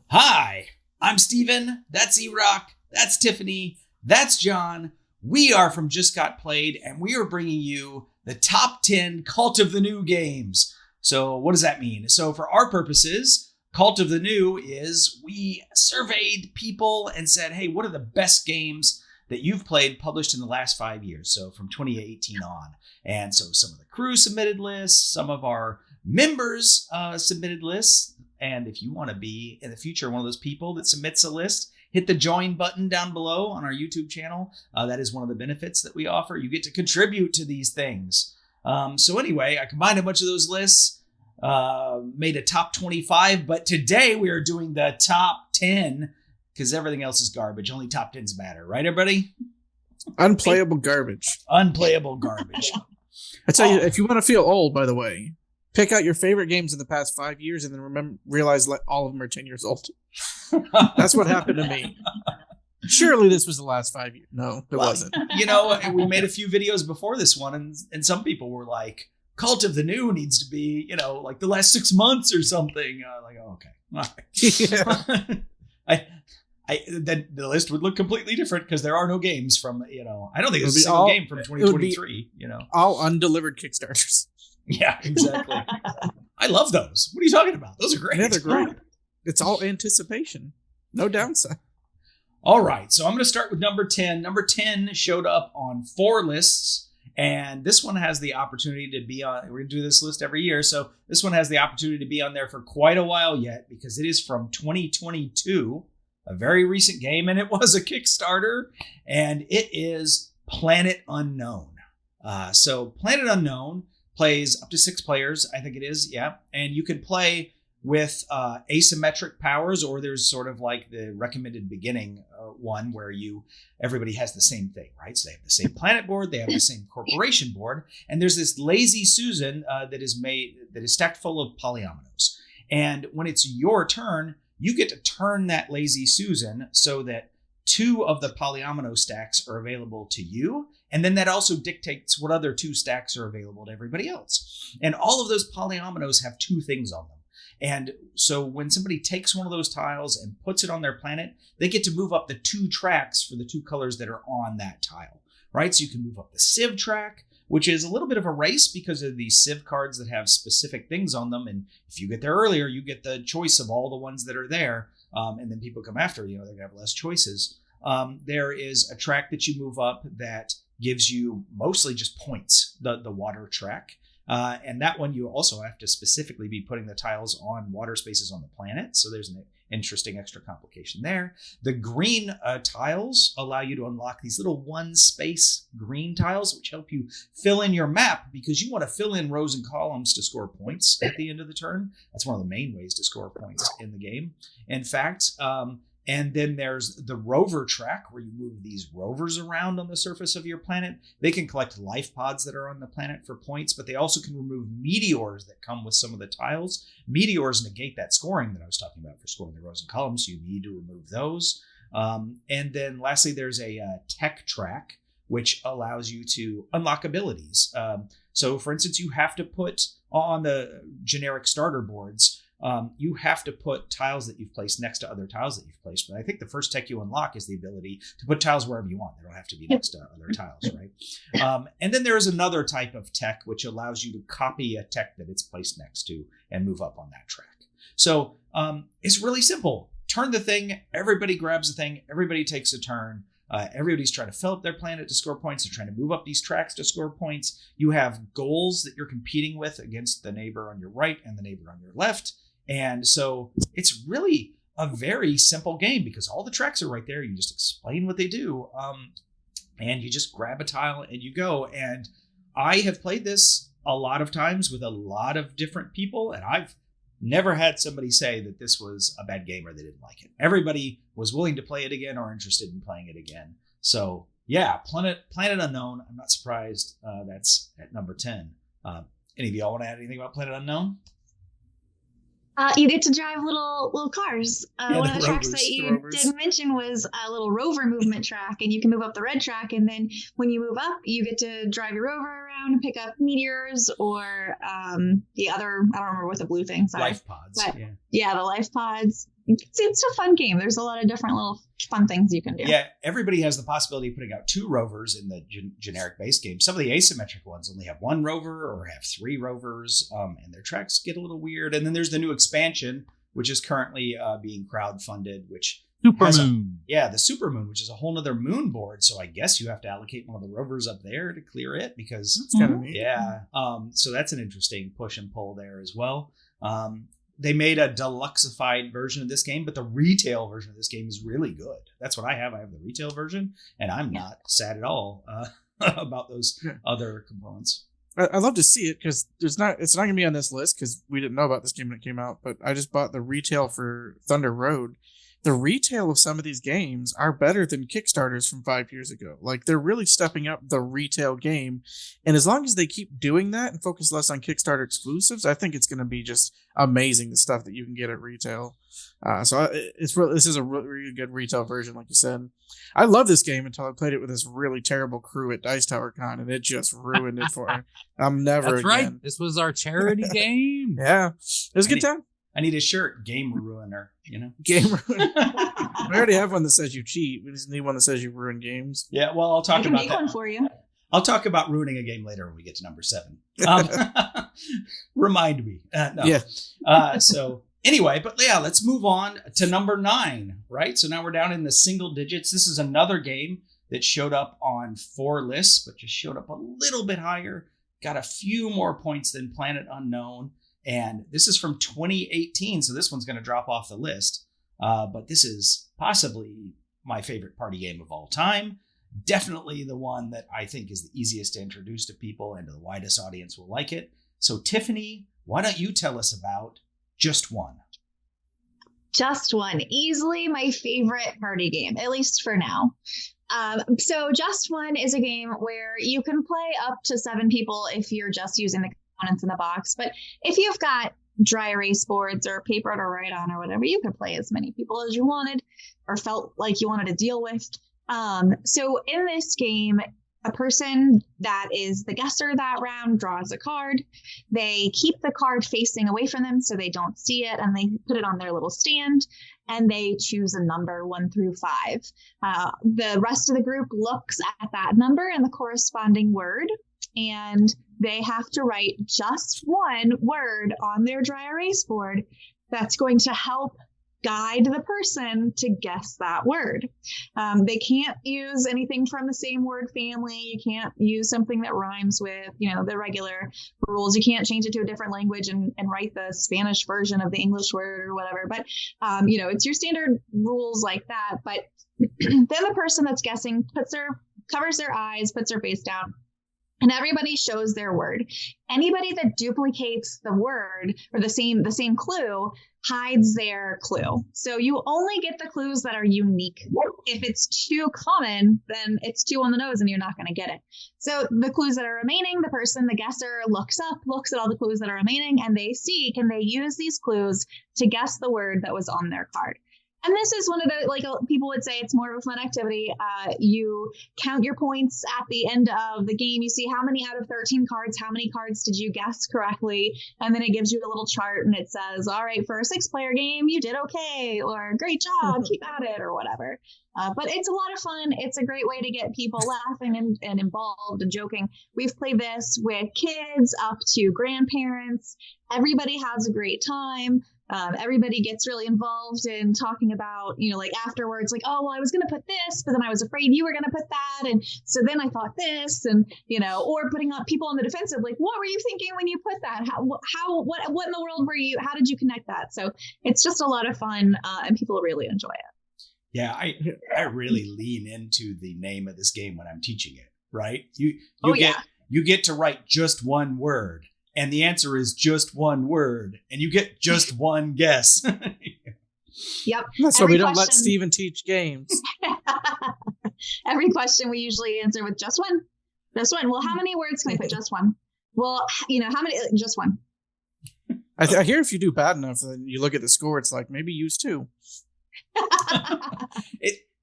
Hi, I'm Steven. That's Erock. That's Tiffany. That's John. We are from Just Got Played, and we are bringing you the top 10 Cult of the New games. So what does that mean? So for our purposes, Cult of the New is we surveyed people and said, hey, what are the best games that you've played published in the last 5 years? So from 2018 on. And so some of the crew submitted lists, some of our members submitted lists. And if you want to be in the future one of those people that submits a list, hit the join button down below on our YouTube channel. That is one of the benefits that we offer. You get to contribute to these things. So anyway, I combined a bunch of those lists, made a top 25, but today we are doing the top 10 because everything else is garbage. Only top 10s matter, right, everybody? Unplayable garbage. Unplayable garbage. I tell you, if you want to feel old, by the way, pick out your favorite games in the past 5 years and then realize all of them are 10 years old. That's what happened to me. Surely this was the last 5 years. No, it wasn't. You know, we made a few videos before this one, and some people were like, Cult of the New needs to be, like the last 6 months or something. Like, oh, okay. All right. Yeah. Then the list would look completely different because there are no games from, I don't think there's a single game from 2023, All undelivered Kickstarters. Yeah, exactly. I love those. What are you talking about? Those are great. Yeah, they're great. It's all anticipation. No downside. All right. So I'm going to start with number 10. Number 10 showed up on 4 lists. And this one has the opportunity to be on. We're going to do this list every year. So this one has the opportunity to be on there for quite a while yet because it is from 2022, a very recent game. And it was a Kickstarter. And it is Planet Unknown. So Planet Unknown plays up to 6 players, I think it is, yeah. And you can play with asymmetric powers, or there's sort of like the recommended beginning one where everybody has the same thing, right? So they have the same planet board, they have the same corporation board, and there's this lazy Susan that is stacked full of polyominoes. And when it's your turn, you get to turn that lazy Susan so that 2 of the polyomino stacks are available to you. And then that also dictates what other 2 stacks are available to everybody else. And all of those polyominoes have 2 things on them. And so when somebody takes one of those tiles and puts it on their planet, they get to move up the 2 tracks for the 2 colors that are on that tile, right? So you can move up the Civ track, which is a little bit of a race because of these Civ cards that have specific things on them. And if you get there earlier, you get the choice of all the ones that are there. And then people come after, they're going to have less choices. There is a track that you move up that gives you mostly just points, the water track. And that one you also have to specifically be putting the tiles on water spaces on the planet. So there's an interesting extra complication there. The green tiles allow you to unlock these little 1 space green tiles, which help you fill in your map because you want to fill in rows and columns to score points at the end of the turn. That's one of the main ways to score points in the game. In fact, and then there's the rover track where you move these rovers around on the surface of your planet. They can collect life pods that are on the planet for points, but they also can remove meteors that come with some of the tiles. Meteors negate that scoring that I was talking about for scoring the rows and columns, so you need to remove those. And then lastly, there's a tech track, which allows you to unlock abilities. So for instance, you have to put on the generic starter boards, you have to put tiles that you've placed next to other tiles that you've placed. But I think the first tech you unlock is the ability to put tiles wherever you want. They don't have to be next to other tiles, right? And then there is another type of tech which allows you to copy a tech that it's placed next to and move up on that track. So it's really simple. Turn the thing, everybody grabs the thing, everybody takes a turn. Everybody's trying to fill up their planet to score points. They're trying to move up these tracks to score points. You have goals that you're competing with against the neighbor on your right and the neighbor on your left. And so it's really a very simple game because all the tracks are right there. You just explain what they do. And you just grab a tile and you go. And I have played this a lot of times with a lot of different people. And I've never had somebody say that this was a bad game or they didn't like it. Everybody was willing to play it again or interested in playing it again. So yeah, Planet Unknown. I'm not surprised that's at number 10. Any of y'all want to add anything about Planet Unknown? You get to drive little cars. One of the tracks that you did mention was a little rover movement track, and you can move up the red track, and then when you move up, you get to drive your rover around and pick up meteors or the other, I don't remember what the blue things are. Life pods. But, yeah, the life pods. it's a fun game. There's a lot of different little fun things you can do. Yeah, everybody has the possibility of putting out 2 rovers in the generic base game. Some of the asymmetric ones only have 1 rover or have 3 rovers, and their tracks get a little weird. And then there's the new expansion, which is currently being crowdfunded, which Supermoon. the Supermoon, which is a whole nother moon board. So I guess you have to allocate one of the rovers up there to clear it because That's kind of neat. yeah. So that's an interesting push and pull there as well. They made a deluxeified version of this game, but the retail version of this game is really good. That's what I have. I have the retail version, and I'm not sad at all about those other components. I'd love to see it because it's not going to be on this list because we didn't know about this game when it came out. But I just bought the retail for Thunder Road. The retail of some of these games are better than Kickstarters from 5 years ago. Like, they're really stepping up the retail game. And as long as they keep doing that and focus less on Kickstarter exclusives, I think it's going to be just amazing, the stuff that you can get at retail. This is a really good retail version, like you said. I love this game until I played it with this really terrible crew at Dice Tower Con, and it just ruined it for me. I'm never That's again. right. This was our charity game. Yeah. It was a good time. I need a shirt, Game Ruiner, Game ruin. We already have one that says you cheat. We just need one that says you ruin games. Yeah, well, I'll talk I can about make that. one for you. I'll talk about ruining a game later when we get to number 7. Remind me. No. Yeah. So anyway, but yeah, let's move on to number 9, right? So now we're down in the single digits. This is another game that showed up on 4 lists, but just showed up a little bit higher. Got a few more points than Planet Unknown. And this is from 2018, so this one's going to drop off the list. But this is possibly my favorite party game of all time. Definitely the one that I think is the easiest to introduce to people and the widest audience will like it. So Tiffany, why don't you tell us about Just One? Just One, easily my favorite party game, at least for now. So Just One is a game where you can play up to 7 people if you're just using the components in the box. But if you've got dry erase boards or paper to write on or whatever, you could play as many people as you wanted or felt like you wanted to deal with. So in this game, a person that is the guesser that round draws a card. They keep the card facing away from them so they don't see it, and they put it on their little stand, and they choose a number 1 through 5. The rest of the group looks at that number and the corresponding word, and they have to write just one word on their dry erase board that's going to help guide the person to guess that word. They can't use anything from the same word family. You can't use something that rhymes with, the regular rules. You can't change it to a different language and write the Spanish version of the English word or whatever. But, it's your standard rules like that. But then the person that's guessing covers their eyes, puts their face down, and everybody shows their word. Anybody that duplicates the word or the same clue hides their clue. So you only get the clues that are unique. If it's too common, then it's too on the nose and you're not going to get it. So the clues that are remaining, the guesser looks at all the clues that are remaining, and they see, can they use these clues to guess the word that was on their card? And this is one of the, people would say it's more of a fun activity. You count your points at the end of the game. You see how many out of 13 cards, how many cards did you guess correctly? And then it gives you a little chart and it says, all right, for a 6-player game, you did okay, or great job, keep at it, or whatever. But it's a lot of fun. It's a great way to get people laughing and involved and joking. We've played this with kids up to grandparents. Everybody has a great time. Everybody gets really involved in talking about, afterwards, oh, well, I was going to put this, but then I was afraid you were going to put that. And so then I thought this, and, or putting up people on the defensive, what were you thinking when you put that? What in the world how did you connect that? So it's just a lot of fun, and people really enjoy it. Yeah, I really lean into the name of this game when I'm teaching it, right? You get to write just one word. And the answer is just one word, and you get just one guess. Yep. That's why we don't let Steven teach games. Every question we usually answer with just one. Just one. Well, how many words can I put just one? Well, how many? Just one. I hear if you do bad enough, then you look at the score, it's like maybe use 2.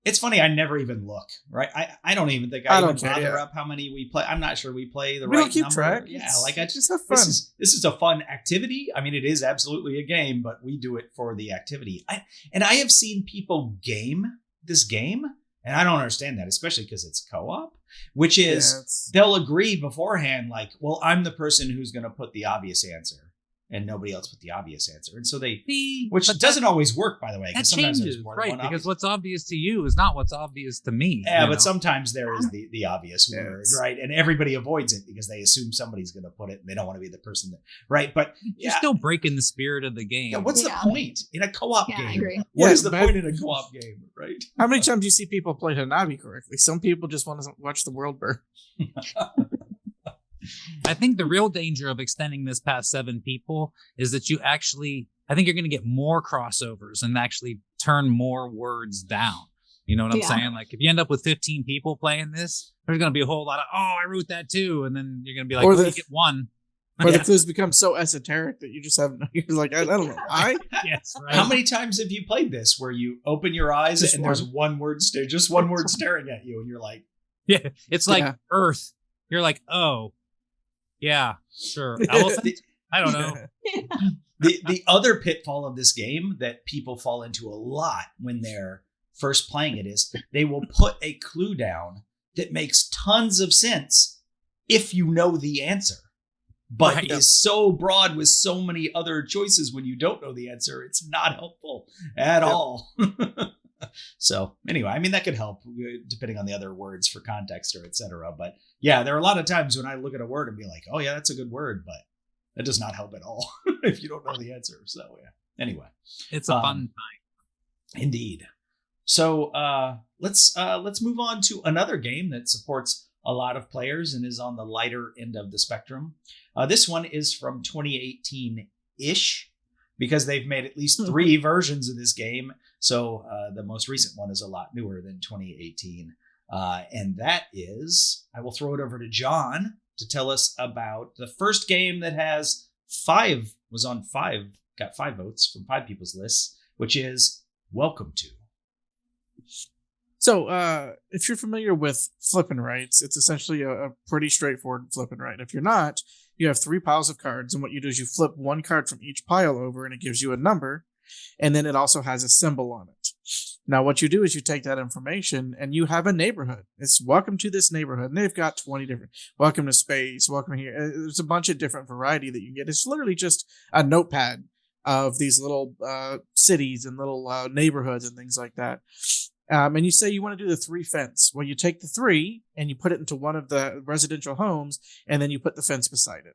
It's funny. I never even look. Right. I don't even think I even care, bother up how many we play. I'm not sure we play the We right don't keep number. track. Yeah. It's Like I just have fun. this is a fun activity. I mean, it is absolutely a game, but we do it for the activity. I have seen people game this game, and I don't understand that, especially because it's co-op, which is they'll agree beforehand, like, well, I'm the person who's going to put the obvious answer. And nobody else put the obvious answer. And so which doesn't always work, by the way. That sometimes changes, there's more right? than one Because obvious. what's obvious to you is not what's obvious to me. Yeah, but sometimes there is the obvious word, Yes. right? And everybody avoids it because they assume somebody's going to put it and they don't want to be the person that, right? But you're still breaking the spirit of the game. yeah, what's the point in a co-op game? I agree. What Yeah, is the point in a co-op game, right? How many times do you see people play Hanabi correctly? Some people just want to watch the world burn. I think the real danger of extending this past 7 people is that I think you're going to get more crossovers and actually turn more words down. You know what I'm saying? Like if you end up with 15 people playing this, there's going to be a whole lot of, I root that too. And then you're going to be like, you get one. Or the clues become so esoteric that you just have, you're like, I don't know. Yes, right. How many times have you played this where you open your eyes Just and one. there's one word, just one word staring at you and you're like, Yeah, it's like Earth. You're like, oh, yeah, sure. Elephant? I don't know. The other pitfall of this game that people fall into a lot when they're first playing it is they will put a clue down that makes tons of sense if you know the answer, but is so broad with so many other choices when you don't know the answer, it's not helpful at all. So anyway, I mean, that could help depending on the other words for context or etc. But yeah, there are a lot of times when I look at a word and be like, oh yeah, that's a good word, but that does not help at all if you don't know the answer. So yeah, anyway, it's a fun time. Indeed. So let's move on to another game that supports a lot of players and is on the lighter end of the spectrum. This one is from 2018-ish because they've made at least 3 versions of this game. So the most recent one is a lot newer than 2018. And that is, I will throw it over to John to tell us about the first game that has got 5 votes from 5 people's lists, which is Welcome to. So, if you're familiar with flip and rights, it's essentially a pretty straightforward flip and right. If you're not, you have 3 piles of cards, and what you do is you flip 1 card from each pile over, and it gives you a number, and then it also has a symbol on it. Now, what you do is you take that information, and you have a neighborhood. It's welcome to this neighborhood, and they've got 20 different, welcome to space, welcome here. There's a bunch of different variety that you can get. It's literally just a notepad of these little cities and little neighborhoods and things like that. And you say you want to do the 3 fence. Well, you take the 3 and you put it into one of the residential homes, and then you put the fence beside it.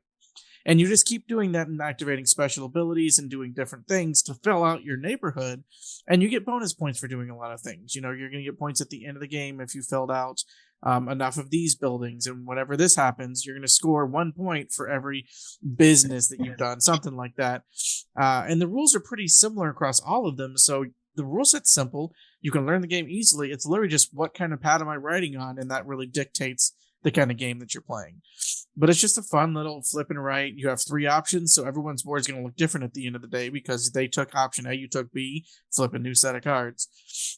And you just keep doing that and activating special abilities and doing different things to fill out your neighborhood. And you get bonus points for doing a lot of things. You know, you're going to get points at the end of the game if you filled out enough of these buildings. And whenever this happens, you're going to score 1 point for every business that you've done, something like that. And the rules are pretty similar across all of them. So the rule set's simple. You can learn the game easily. It's literally just what kind of pad am I writing on, and that really dictates the kind of game that you're playing. But it's just a fun little flip and right. You have 3 options, so everyone's board is going to look different at the end of the day because they took option A, you took B, flip a new set of cards.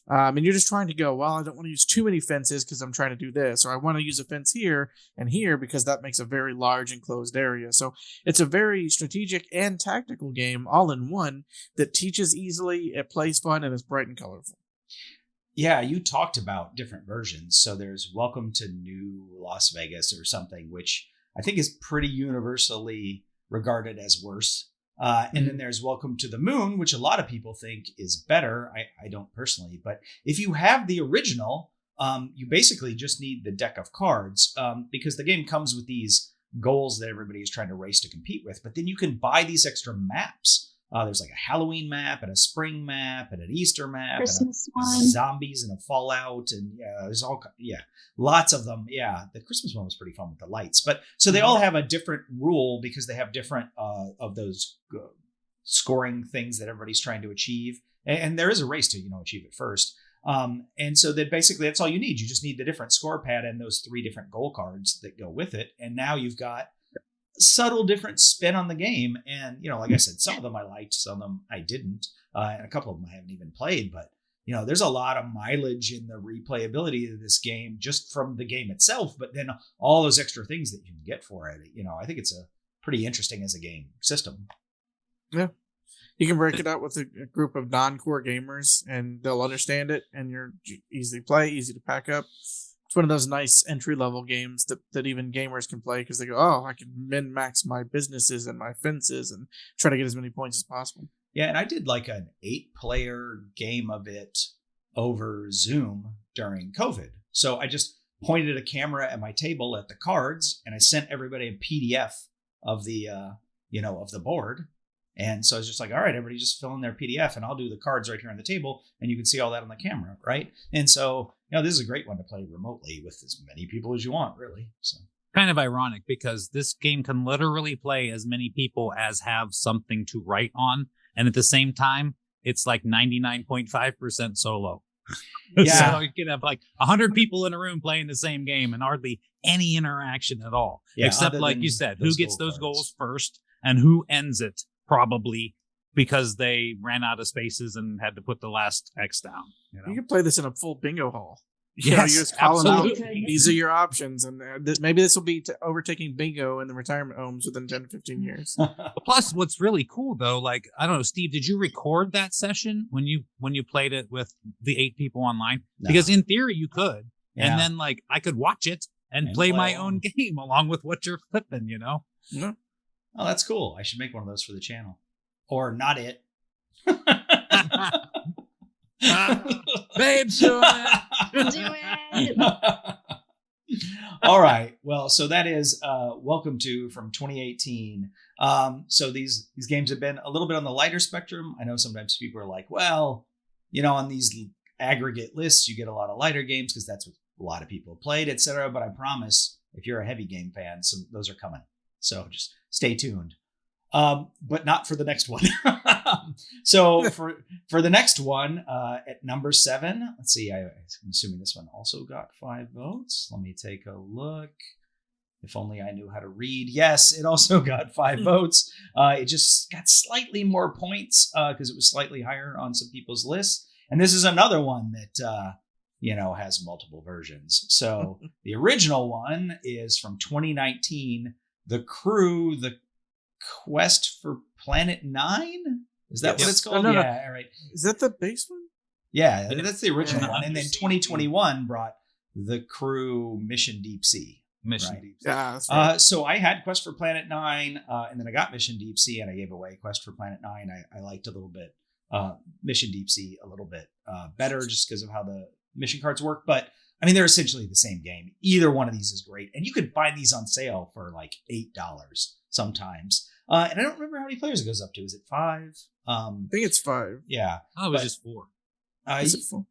And you're just trying to go, well, I don't want to use too many fences because I'm trying to do this, or I want to use a fence here and here because that makes a very large enclosed area. So it's a very strategic and tactical game all in one that teaches easily, it plays fun, and is bright and colorful. Yeah, you talked about different versions. So there's Welcome to New Las Vegas or something, which I think is pretty universally regarded as worse. And then there's Welcome to the Moon, which a lot of people think is better. I don't personally, but if you have the original, you basically just need the deck of cards because the game comes with these goals that everybody is trying to race to compete with. But then you can buy these extra maps. There's like a Halloween map and a spring map and an Easter map, Christmas and one, zombies and a Fallout, and there's lots of them. Yeah, the Christmas one was pretty fun with the lights, but so they all have a different rule because they have different of those scoring things that everybody's trying to achieve, and there is a race to achieve it first. And so that basically that's all you need. You just need the different score pad and those 3 different goal cards that go with it, and now you've got subtle different spin on the game. And like I said, some of them I liked, some of them I didn't, and a couple of them I haven't even played, but there's a lot of mileage in the replayability of this game just from the game itself, but then all those extra things that you can get for it. I think it's a pretty interesting as a game system. Yeah. You can break it out with a group of non-core gamers and they'll understand it, and you're easy to play, easy to pack up. It's one of those nice entry-level games that even gamers can play because they go, oh, I can min-max my businesses and my fences and try to get as many points as possible. Yeah, and I did like an 8-player game of it over Zoom during COVID. So I just pointed a camera at my table at the cards, and I sent everybody a PDF of the of the board. And so I was just like, all right, everybody just fill in their PDF and I'll do the cards right here on the table and you can see all that on the camera, right? And so, this is a great one to play remotely with as many people as you want, really. So kind of ironic because this game can literally play as many people as have something to write on. And at the same time, it's like 99.5% solo. Yeah. So you can have like 100 people in a room playing the same game and hardly any interaction at all. Yeah, except like you said, who gets those goals first and who ends it. Probably because they ran out of spaces and had to put the last X down. You can play this in a full bingo hall. You just call them out. Absolutely. These are your options, and maybe this will be overtaking bingo in the retirement homes within 10 to 15 years. Plus, what's really cool though, like I don't know, Steve, did you record that session when you played it with the 8 people online? No. Because in theory you could, Yeah. and then like I could watch it and play my own game along with what you're flipping. Yeah. Oh, that's cool. I should make one of those for the channel. Or not it. Babe, do it. Do it. All right. Well, so that is Welcome to from 2018. So these games have been a little bit on the lighter spectrum. I know sometimes people are like, well, on these aggregate lists, you get a lot of lighter games because that's what a lot of people played, etc. But I promise, if you're a heavy game fan, those are coming. So just stay tuned. But not for the next one. So for the next one, at number 7, let's see, I'm assuming this one also got 5 votes. Let me take a look. If only I knew how to read. Yes, it also got 5 votes. It just got slightly more points because it was slightly higher on some people's lists. And this is another one that, has multiple versions. So the original one is from 2019, The Crew, The Quest for Planet 9? Is that what it's called? No. Yeah, right. Is that the base one? Yeah, that's the original Yeah. one. And then 2021 brought The Crew Mission Deep Sea. Mission Right. Deep. Yeah, that's right. So I had Quest for Planet 9, and then I got Mission Deep Sea, and I gave away Quest for Planet 9. I liked a little bit Mission Deep Sea a little bit better just because of how the mission cards work. But I mean, they're essentially the same game. Either one of these is great. And you could find these on sale for like $8 sometimes. And I don't remember how many players it goes up to. Is it 5? I think it's 5. Yeah. Oh, it was just 4. Is it 4?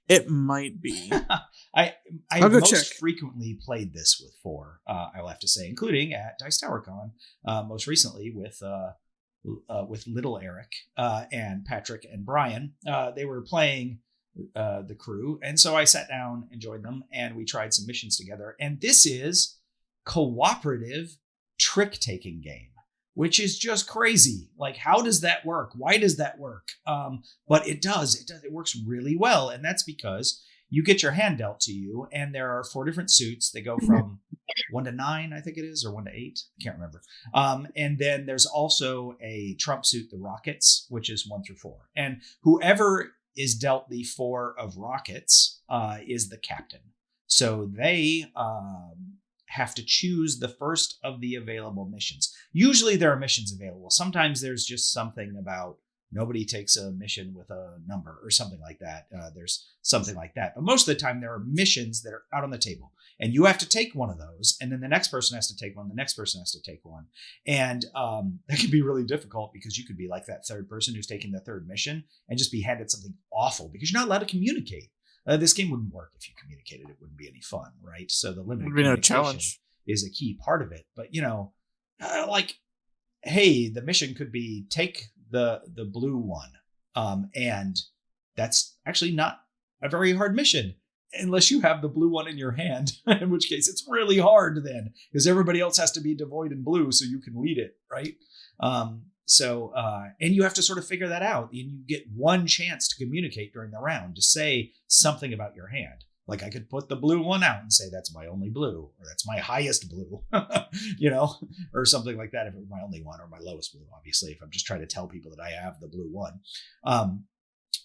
It might be. I I'll go most check. frequently played this with 4, I will have to say, including at Dice Tower Con, most recently with Little Eric and Patrick and Brian. They were playing The Crew, and so I sat down and joined them, and we tried some missions together. And this is cooperative trick-taking game, which is just crazy. Like, how does that work? Why does that work? But it does. It works really well, and that's because you get your hand dealt to you, and there are 4 different suits. They go from 1 to 9, I think it is, or 1 to 8. I can't remember. And then there's also a trump suit, the rockets, which is 1 through 4. And whoever is dealt the 4 of rockets is the captain. So they have to choose the first of the available missions. Usually there are missions available. Sometimes there's just something about nobody takes a mission with a number or something like that. There's something like that. But most of the time there are missions that are out on the table, and you have to take one of those, and then the next person has to take one. The next person has to take one. And that can be really difficult because you could be like that third person who's taking the third mission and just be handed something awful because you're not allowed to communicate. This game wouldn't work if you communicated. It wouldn't be any fun, right? So the limited Would be no communication challenge. is a key part of it. But, like, hey, the mission could be take the blue one. And that's actually not a very hard mission unless you have the blue one in your hand, in which case it's really hard then because everybody else has to be devoid in blue so you can lead it, right? And you have to sort of figure that out. And you get one chance to communicate during the round to say something about your hand. Like I could put the blue one out and say, that's my only blue, or that's my highest blue, or something like that. If it was my only one or my lowest blue, obviously, if I'm just trying to tell people that I have the blue one.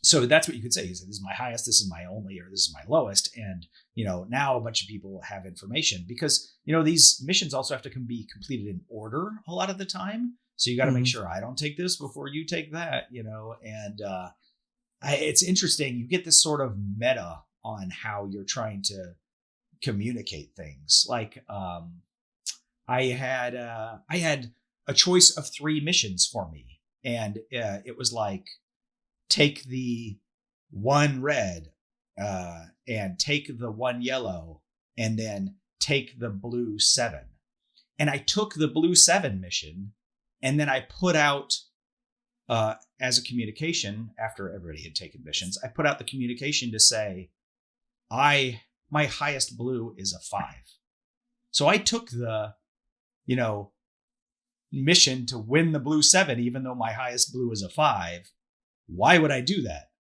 So that's what you could say. You say, this is my highest, this is my only, or this is my lowest. And, now a bunch of people have information because, these missions also have to be completed in order a lot of the time. So you got to make sure I don't take this before you take that, and it's interesting. You get this sort of meta on how you're trying to communicate things. Like I had a choice of 3 missions for me. And it was like, take the 1 red and take the 1 yellow and then take the blue 7. And I took the blue 7 mission and then I put out as a communication after everybody had taken missions, I put out the communication to say, my highest blue is a 5. So I took the, mission to win the blue 7, even though my highest blue is a 5. Why would I do that?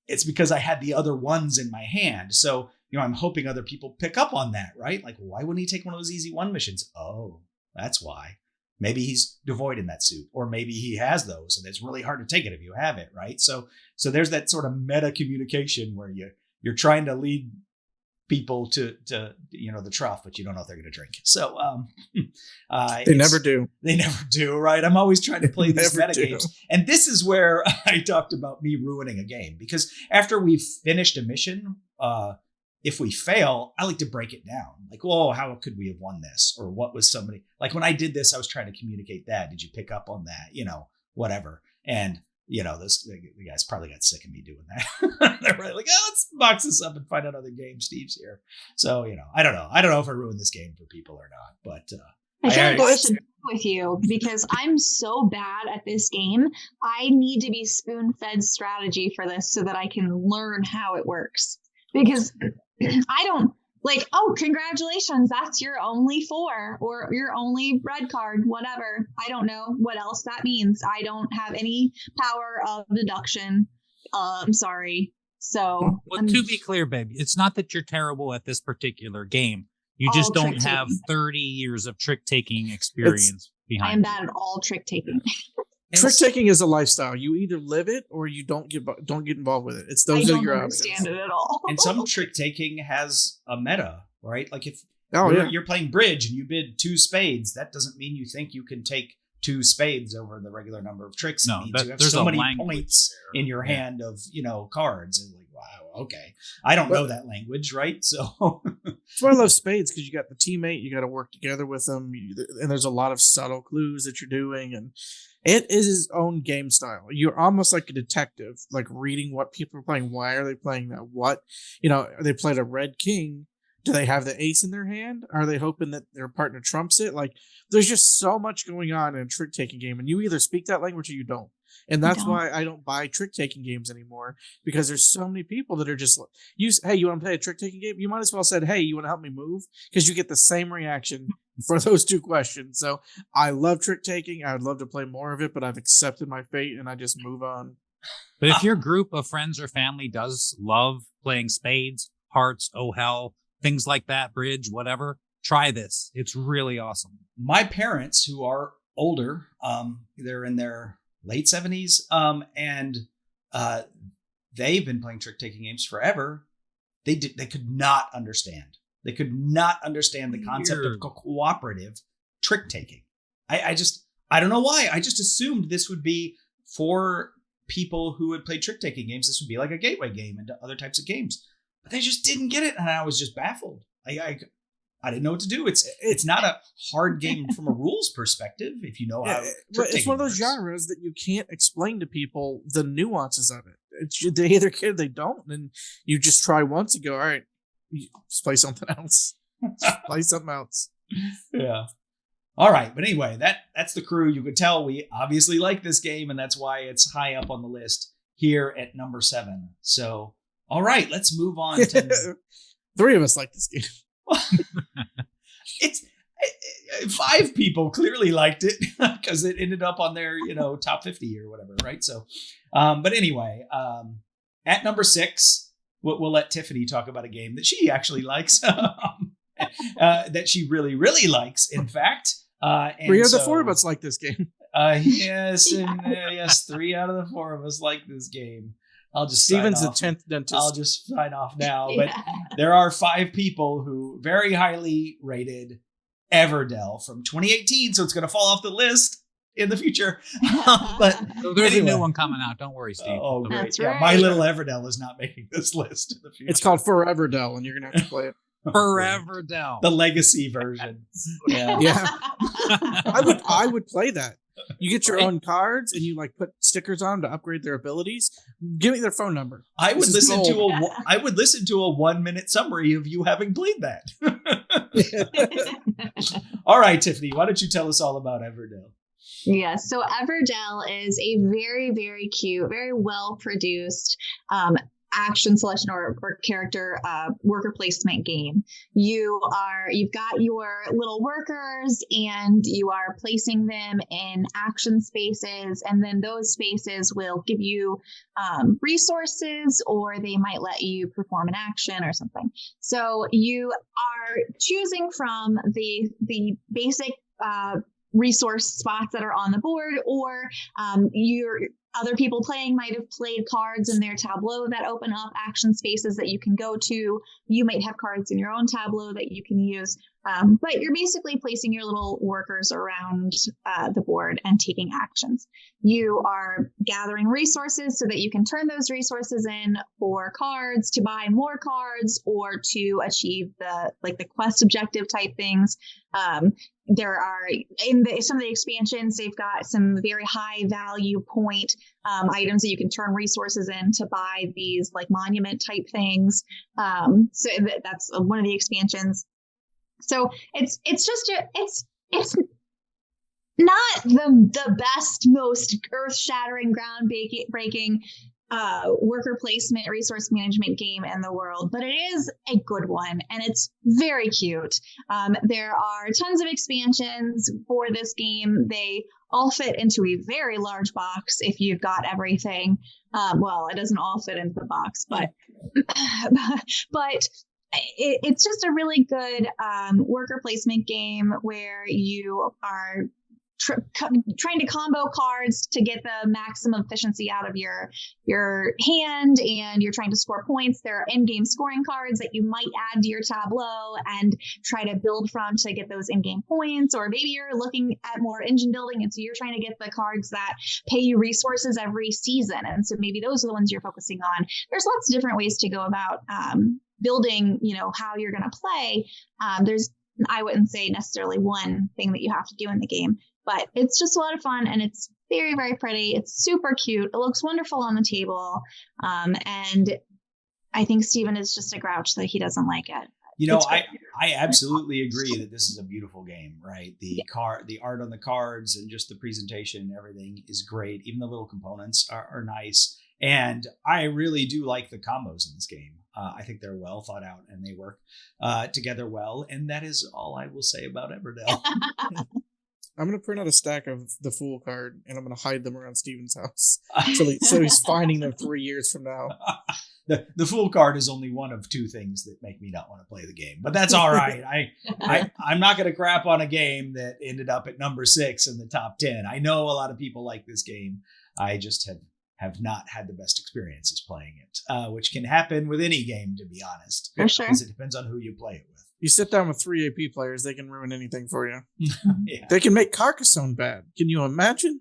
It's because I had the other ones in my hand. So, I'm hoping other people pick up on that, right? Like, why wouldn't he take one of those easy 1 missions? Oh, that's why. Maybe he's devoid in that suit, or maybe he has those and it's really hard to take it if you have it, right? So there's that sort of meta communication where you're trying to lead people to the trough, but you don't know if they're going to drink. So they never do. They never do, right? I'm always trying to play these meta games, and this is where I talked about me ruining a game, because after we've finished a mission, if we fail, I like to break it down. Like, whoa, how could we have won this? Or what was somebody like when I did this? I was trying to communicate that. Did you pick up on that? Whatever. And the guys probably got sick of me doing that. They're really like, oh, let's box this up and find out other games. Steve's here. So, I don't know. I don't know if I ruined this game for people or not, but I feel like I should with you because I'm so bad at this game. I need to be spoon-fed strategy for this so that I can learn how it works. Because I don't like, oh, congratulations, that's your only 4 or your only red card, whatever. I don't know what else that means. I don't have any power of deduction. I'm sorry. So, well, to be clear, babe, it's not that you're terrible at this particular game. You just don't have 30 years of trick-taking experience behind you. I'm bad at all trick-taking. Trick-taking is a lifestyle. You either live it or you don't get involved with it. It's those are your options. I don't understand it at all. And some trick-taking has a meta, right? Like if you're playing bridge and you bid 2 spades, that doesn't mean you think you can take 2 spades over the regular number of tricks. No, it means you have so many points in your hand of, cards. And like, wow, okay. I don't know that language, right? So that's why I love spades, because you got the teammate, you got to work together with them, and there's a lot of subtle clues that you're doing, and it is his own game style. You're almost like a detective, like reading what people are playing. Why are they playing that? What, they played a red king. Do they have the ace in their hand? Are they hoping that their partner trumps it? Like, there's just so much going on in a trick-taking game, and you either speak that language or you don't. And that's why I don't buy trick-taking games anymore, because there's so many people that are just, hey, you want to play a trick-taking game? You might as well said, hey, you want to help me move? Because you get the same reaction for those 2 questions. So I love trick-taking. I would love to play more of it, but I've accepted my fate and I just move on. But if your group of friends or family does love playing spades, hearts, oh hell, things like that, bridge, whatever, try this. It's really awesome. My parents, who are older, they're in their late 70s, and they've been playing trick-taking games forever. They could not understand. They could not understand the concept of cooperative trick-taking. I don't know why. I just assumed this would be for people who would play trick-taking games. This would be like a gateway game into other types of games. But they just didn't get it, and I was just baffled. I didn't know what to do. It's not a hard game from a rules perspective, if you know how. It's one of those genres that you can't explain to people the nuances of it. They either care or they don't, and you just try once and go, all right, just play something else. Play something else. Yeah. All right, but anyway, that's the crew. You could tell we obviously like this game, and that's why it's high up on the list here at number 7. So, all right, let's move on to 3 of us like this game. 5 people clearly liked it because it ended up on their, top 50 or whatever, right? So, but anyway, at number 6, we'll let Tiffany talk about a game that she actually likes, that she really, really likes, in fact. And 3 of the 4 of us like this game. Yes, and yes, 3 out of the 4 of us like this game. I'll just Steven's the 10th dentist. I'll just sign off now. But there are 5 people who very highly rated Everdell from 2018, so it's going to fall off the list in the future. But so there's a new one coming out. Don't worry, Steve. Oh, great. That's Yeah, right. My Little Everdell is not making this list in the future. It's called Foreverdell, and you're going to have to play it. Foreverdell. The legacy version. Yeah. Yeah. I would play that. You get your own cards and you like put stickers on them to upgrade their abilities. Give me their phone number. I would listen to a 1-minute summary of you having played that. All right, Tiffany, why don't you tell us all about Everdell? Yes. So Everdell is a very, very cute, very well produced action selection or character worker placement game. You've got your little workers and you are placing them in action spaces, and then those spaces will give you resources, or they might let you perform an action or something. So you are choosing from the basic resource spots that are on the board, or your other people playing might have played cards in their tableau that open up action spaces that you can go to. You might have cards in your own tableau that you can use. But you're basically placing your little workers around the board and taking actions. You are gathering resources so that you can turn those resources in for cards, to buy more cards, or to achieve the quest objective type things. There are some of the expansions, they've got some very high value point items that you can turn resources in to buy these like monument type things. So that's one of the expansions. So it's not the best, most earth-shattering, groundbreaking worker placement, resource management game in the world, but it is a good one, and it's very cute. There are tons of expansions for this game. They all fit into a very large box if you've got everything. Well, it doesn't all fit into the box, but it's just a really good worker placement game where you are trying to combo cards to get the maximum efficiency out of your hand, and you're trying to score points. There are in-game scoring cards that you might add to your tableau and try to build from to get those in-game points, or maybe you're looking at more engine building, and so you're trying to get the cards that pay you resources every season, and so maybe those are the ones you're focusing on. There's lots of different ways to go about building, how you're going to play. I wouldn't say necessarily one thing that you have to do in the game, but it's just a lot of fun, and it's very, very pretty. It's super cute. It looks wonderful on the table. And I think Steven is just a grouch that he doesn't like it. I absolutely agree that this is a beautiful game, right? The art on the cards and just the presentation and everything is great. Even the little components are nice. And I really do like the combos in this game. I think they're well thought out and they work together well. And that is all I will say about Everdell. I'm going to print out a stack of the Fool card, and I'm going to hide them around Steven's house so he's finding them 3 years from now. The Fool card is only one of 2 things that make me not want to play the game, but that's all right. I'm not going to crap on a game that ended up at number 6 in the top 10. I know a lot of people like this game. I just have not had the best experiences playing it, which can happen with any game, to be honest. For sure. Because it depends on who you play it with. You sit down with 3 AP players, they can ruin anything for you. Yeah. They can make Carcassonne bad. Can you imagine?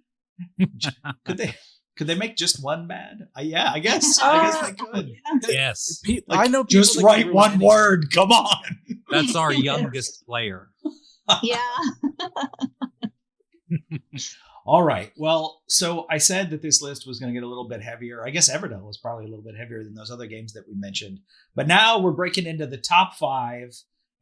Could they make just one bad? Yeah, I guess they could. Yes. I know people just write one word. Come on. That's our youngest player. Yeah. All right. Well, so I said that this list was going to get a little bit heavier. I guess Everdell was probably a little bit heavier than those other games that we mentioned. But now we're breaking into the top 5,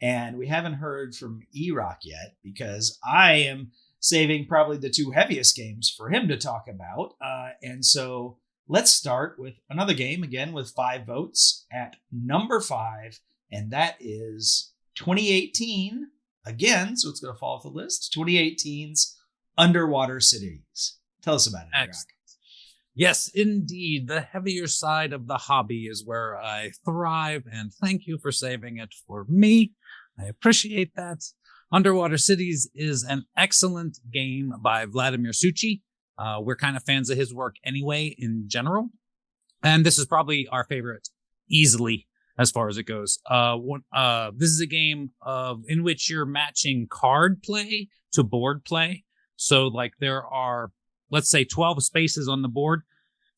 and we haven't heard from Erock yet because I am saving probably the 2 heaviest games for him to talk about. And so let's start with another game, again, with 5 votes at number 5, and that is 2018 again, so it's going to fall off the list. 2018's Underwater Cities. Tell us about it, Erock. Yes, indeed. The heavier side of the hobby is where I thrive, and thank you for saving it for me. I appreciate that. Underwater Cities is an excellent game by Vladimir Suchi. We're kind of fans of his work anyway, in general. And this is probably our favorite, easily, as far as it goes. This is a game in which you're matching card play to board play. So, like, there are, let's say, 12 spaces on the board.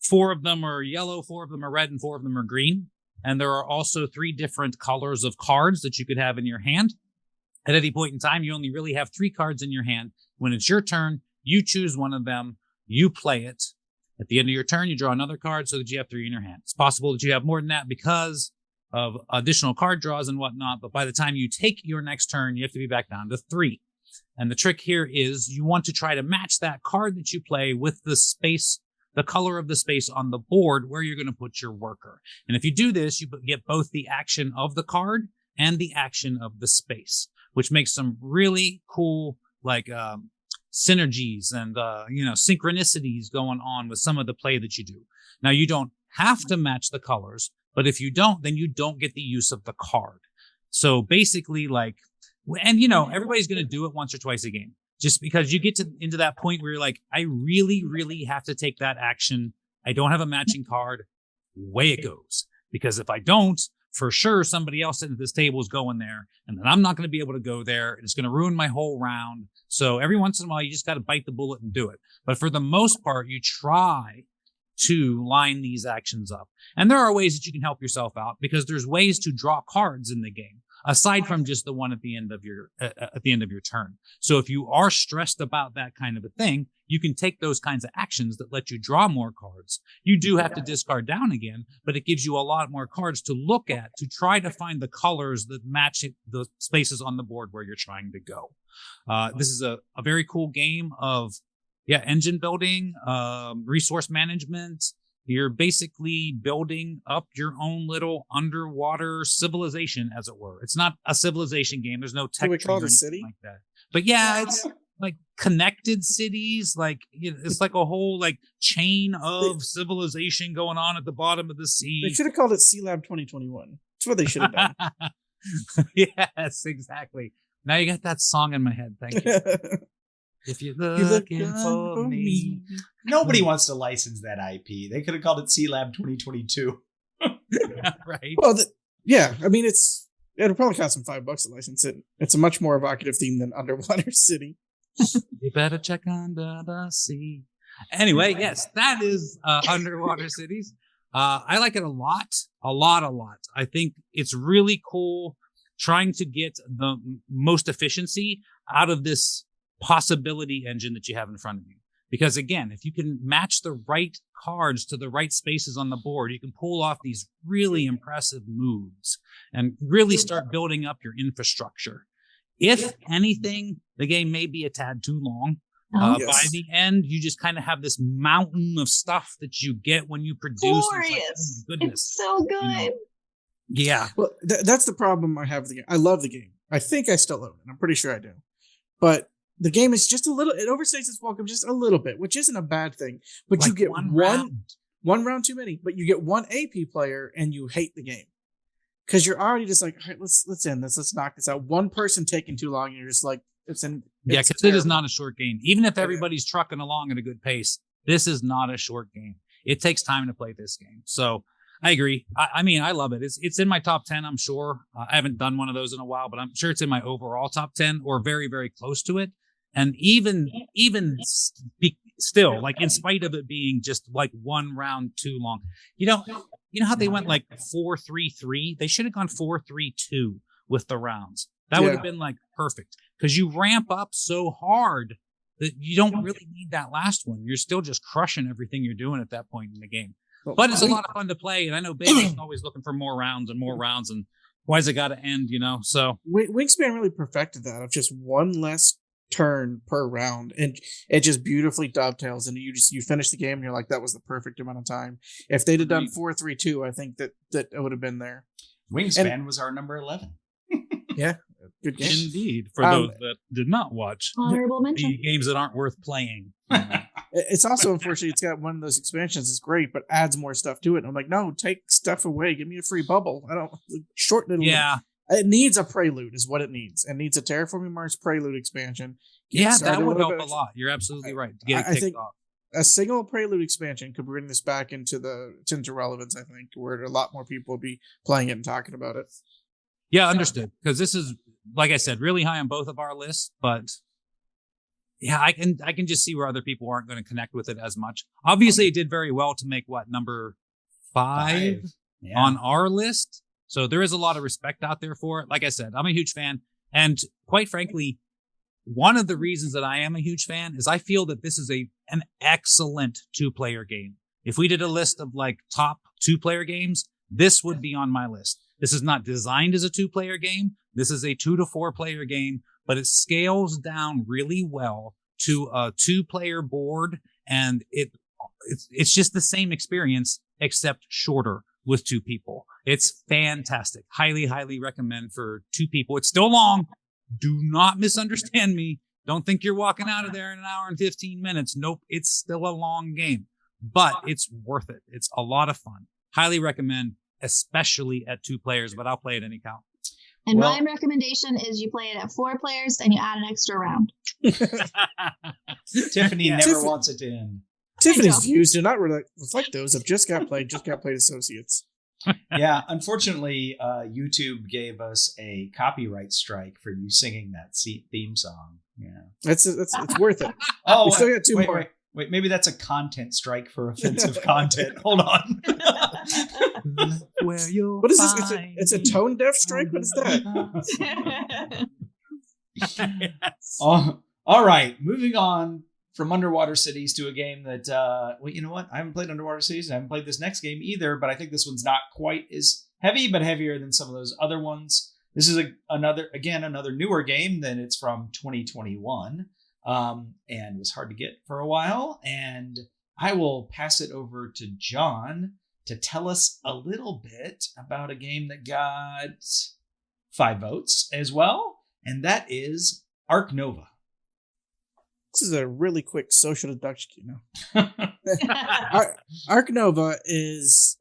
4 of them are yellow, 4 of them are red, and 4 of them are green. And there are also 3 different colors of cards that you could have in your hand. At any point in time, you only really have 3 cards in your hand. When it's your turn, you choose one of them, you play it. At the end of your turn, you draw another card so that you have 3 in your hand. It's possible that you have more than that because of additional card draws and whatnot. But by the time you take your next turn, you have to be back down to 3. And the trick here is you want to try to match that card that you play with the space, the color of the space on the board where you're going to put your worker. And if you do this, you get both the action of the card and the action of the space, which makes some really cool, like, synergies and, synchronicities going on with some of the play that you do. Now, you don't have to match the colors, but if you don't, then you don't get the use of the card. So basically, like, and, everybody's going to do it once or twice a game. Just because you get into that point where you're like, I really, really have to take that action. I don't have a matching card. Away it goes. Because if I don't, for sure, somebody else sitting at this table is going there. And then I'm not going to be able to go there. And it's going to ruin my whole round. So every once in a while, you just got to bite the bullet and do it. But for the most part, you try to line these actions up. And there are ways that you can help yourself out because there's ways to draw cards in the game, aside from just the one at the end of your turn. So if you are stressed about that kind of a thing, you can take those kinds of actions that let you draw more cards. You do have to discard down again, but it gives you a lot more cards to look at to try to find the colors that match the spaces on the board where you're trying to go. This is a very cool game of engine building, resource management. You're basically building up your own little underwater civilization, as it were. It's not a civilization game. There's no tech. Do we call it a city? Like that. But yeah, it's like connected cities. Like, it's like a whole like chain of civilization going on at the bottom of the sea. They should have called it Sea Lab 2021. That's what they should have done. Yes, exactly. Now you got that song in my head. Thank you. If you're looking for me. Nobody wants to license that IP. They could have called it Sea Lab 2022. Right. Well, I mean, it'll probably cost them $5 to license it. It's a much more evocative theme than Underwater City. You better check under the sea. Anyway, yes, that is Underwater Cities. I like it a lot. I think it's really cool trying to get the most efficiency out of this possibility engine that you have in front of you. Because again, if you can match the right cards to the right spaces on the board, you can pull off these really impressive moves and really start building up your infrastructure. If anything, the game may be a tad too long. Yes. By the end, you just kind of have this mountain of stuff that you get when you produce. Glorious. It's like, oh my goodness. It's so good. Yeah. Well, that's the problem I have with the game. I love the game. I think I still own it. I'm pretty sure I do. But the game is just it overstays its welcome just a little bit, which isn't a bad thing. But like you get one round too many. But you get one AP player and you hate the game because you're already just like, all right, let's end this. Let's knock this out. One person taking too long, and you're just like, because it is not a short game. Even if everybody's trucking along at a good pace, this is not a short game. It takes time to play this game. So I agree. I mean, I love it. It's in my top 10, I'm sure. I haven't done one of those in a while, but I'm sure it's in my overall top 10 or very, very close to it. And even still, like in spite of it being just like one round too long, you know how they went like 4-3-3? They should have gone 4-3-2 with the rounds. That would have been like perfect because you ramp up so hard that you don't really need that last one. You're still just crushing everything you're doing at that point in the game. But it's a lot of fun to play, and I know Baby's always looking for more rounds, and why's it got to end, So Wingspan really perfected that of just one less turn per round, and it just beautifully dovetails, and you finish the game, and you're like, that was the perfect amount of time. If they'd have done 4-3-2, I think that it would have been there. Wingspan was our number 11. Yeah, Good game. Indeed, for those that did not watch. Honorable mention. The games that aren't worth playing. It's also, unfortunately, it's got one of those expansions that's great, but adds more stuff to it. And I'm like, no, take stuff away. Give me a free bubble. I don't shorten it a little. Yeah. It needs a prelude, is what it needs. It needs a Terraforming Mars prelude expansion. Yeah, that would help a lot. You're absolutely right. To get it kicked off. A single prelude expansion could bring this back into relevance, I think, where a lot more people would be playing it and talking about it. Yeah, understood. Because this is, like I said, really high on both of our lists, but yeah, I can just see where other people aren't going to connect with it as much. Obviously, it did very well to make number 5 on our list. So there is a lot of respect out there for it. Like I said, I'm a huge fan. And quite frankly, one of the reasons that I am a huge fan is I feel that this is an excellent 2-player game. If we did a list of top 2-player games, this would be on my list. This is not designed as a 2-player game. This is a 2 to 4-player game, but it scales down really well to a 2-player board. And it's just the same experience, except shorter with 2 people. It's fantastic. Highly, highly recommend for 2 people. It's still long. Do not misunderstand me. Don't think you're walking out of there in an hour and 15 minutes. Nope. It's still a long game, but it's worth it. It's a lot of fun. Highly recommend, especially at 2 players, but I'll play at any count. And my recommendation is you play it at 4 players and you add an extra round. Tiffany never wants it to end. Tiffany's views do not reflect those of Just Got Played Associates. Yeah, unfortunately, YouTube gave us a copyright strike for you singing that theme song. Yeah, it's worth it. Oh, we still got 2 more. Wait, maybe that's a content strike for offensive content. Hold on. What is this? It's a tone deaf strike? What is that? Yes. All right, moving on from Underwater Cities to a game that, well, you know what? I haven't played Underwater Cities. I haven't played this next game either, but I think this one's not quite as heavy, but heavier than some of those other ones. This is another newer game than it's from 2021, and was hard to get for a while. And I will pass it over to John to tell us a little bit about a game that got 5 votes as well, and that is Ark Nova. This is a really quick social deduction, Ark Nova is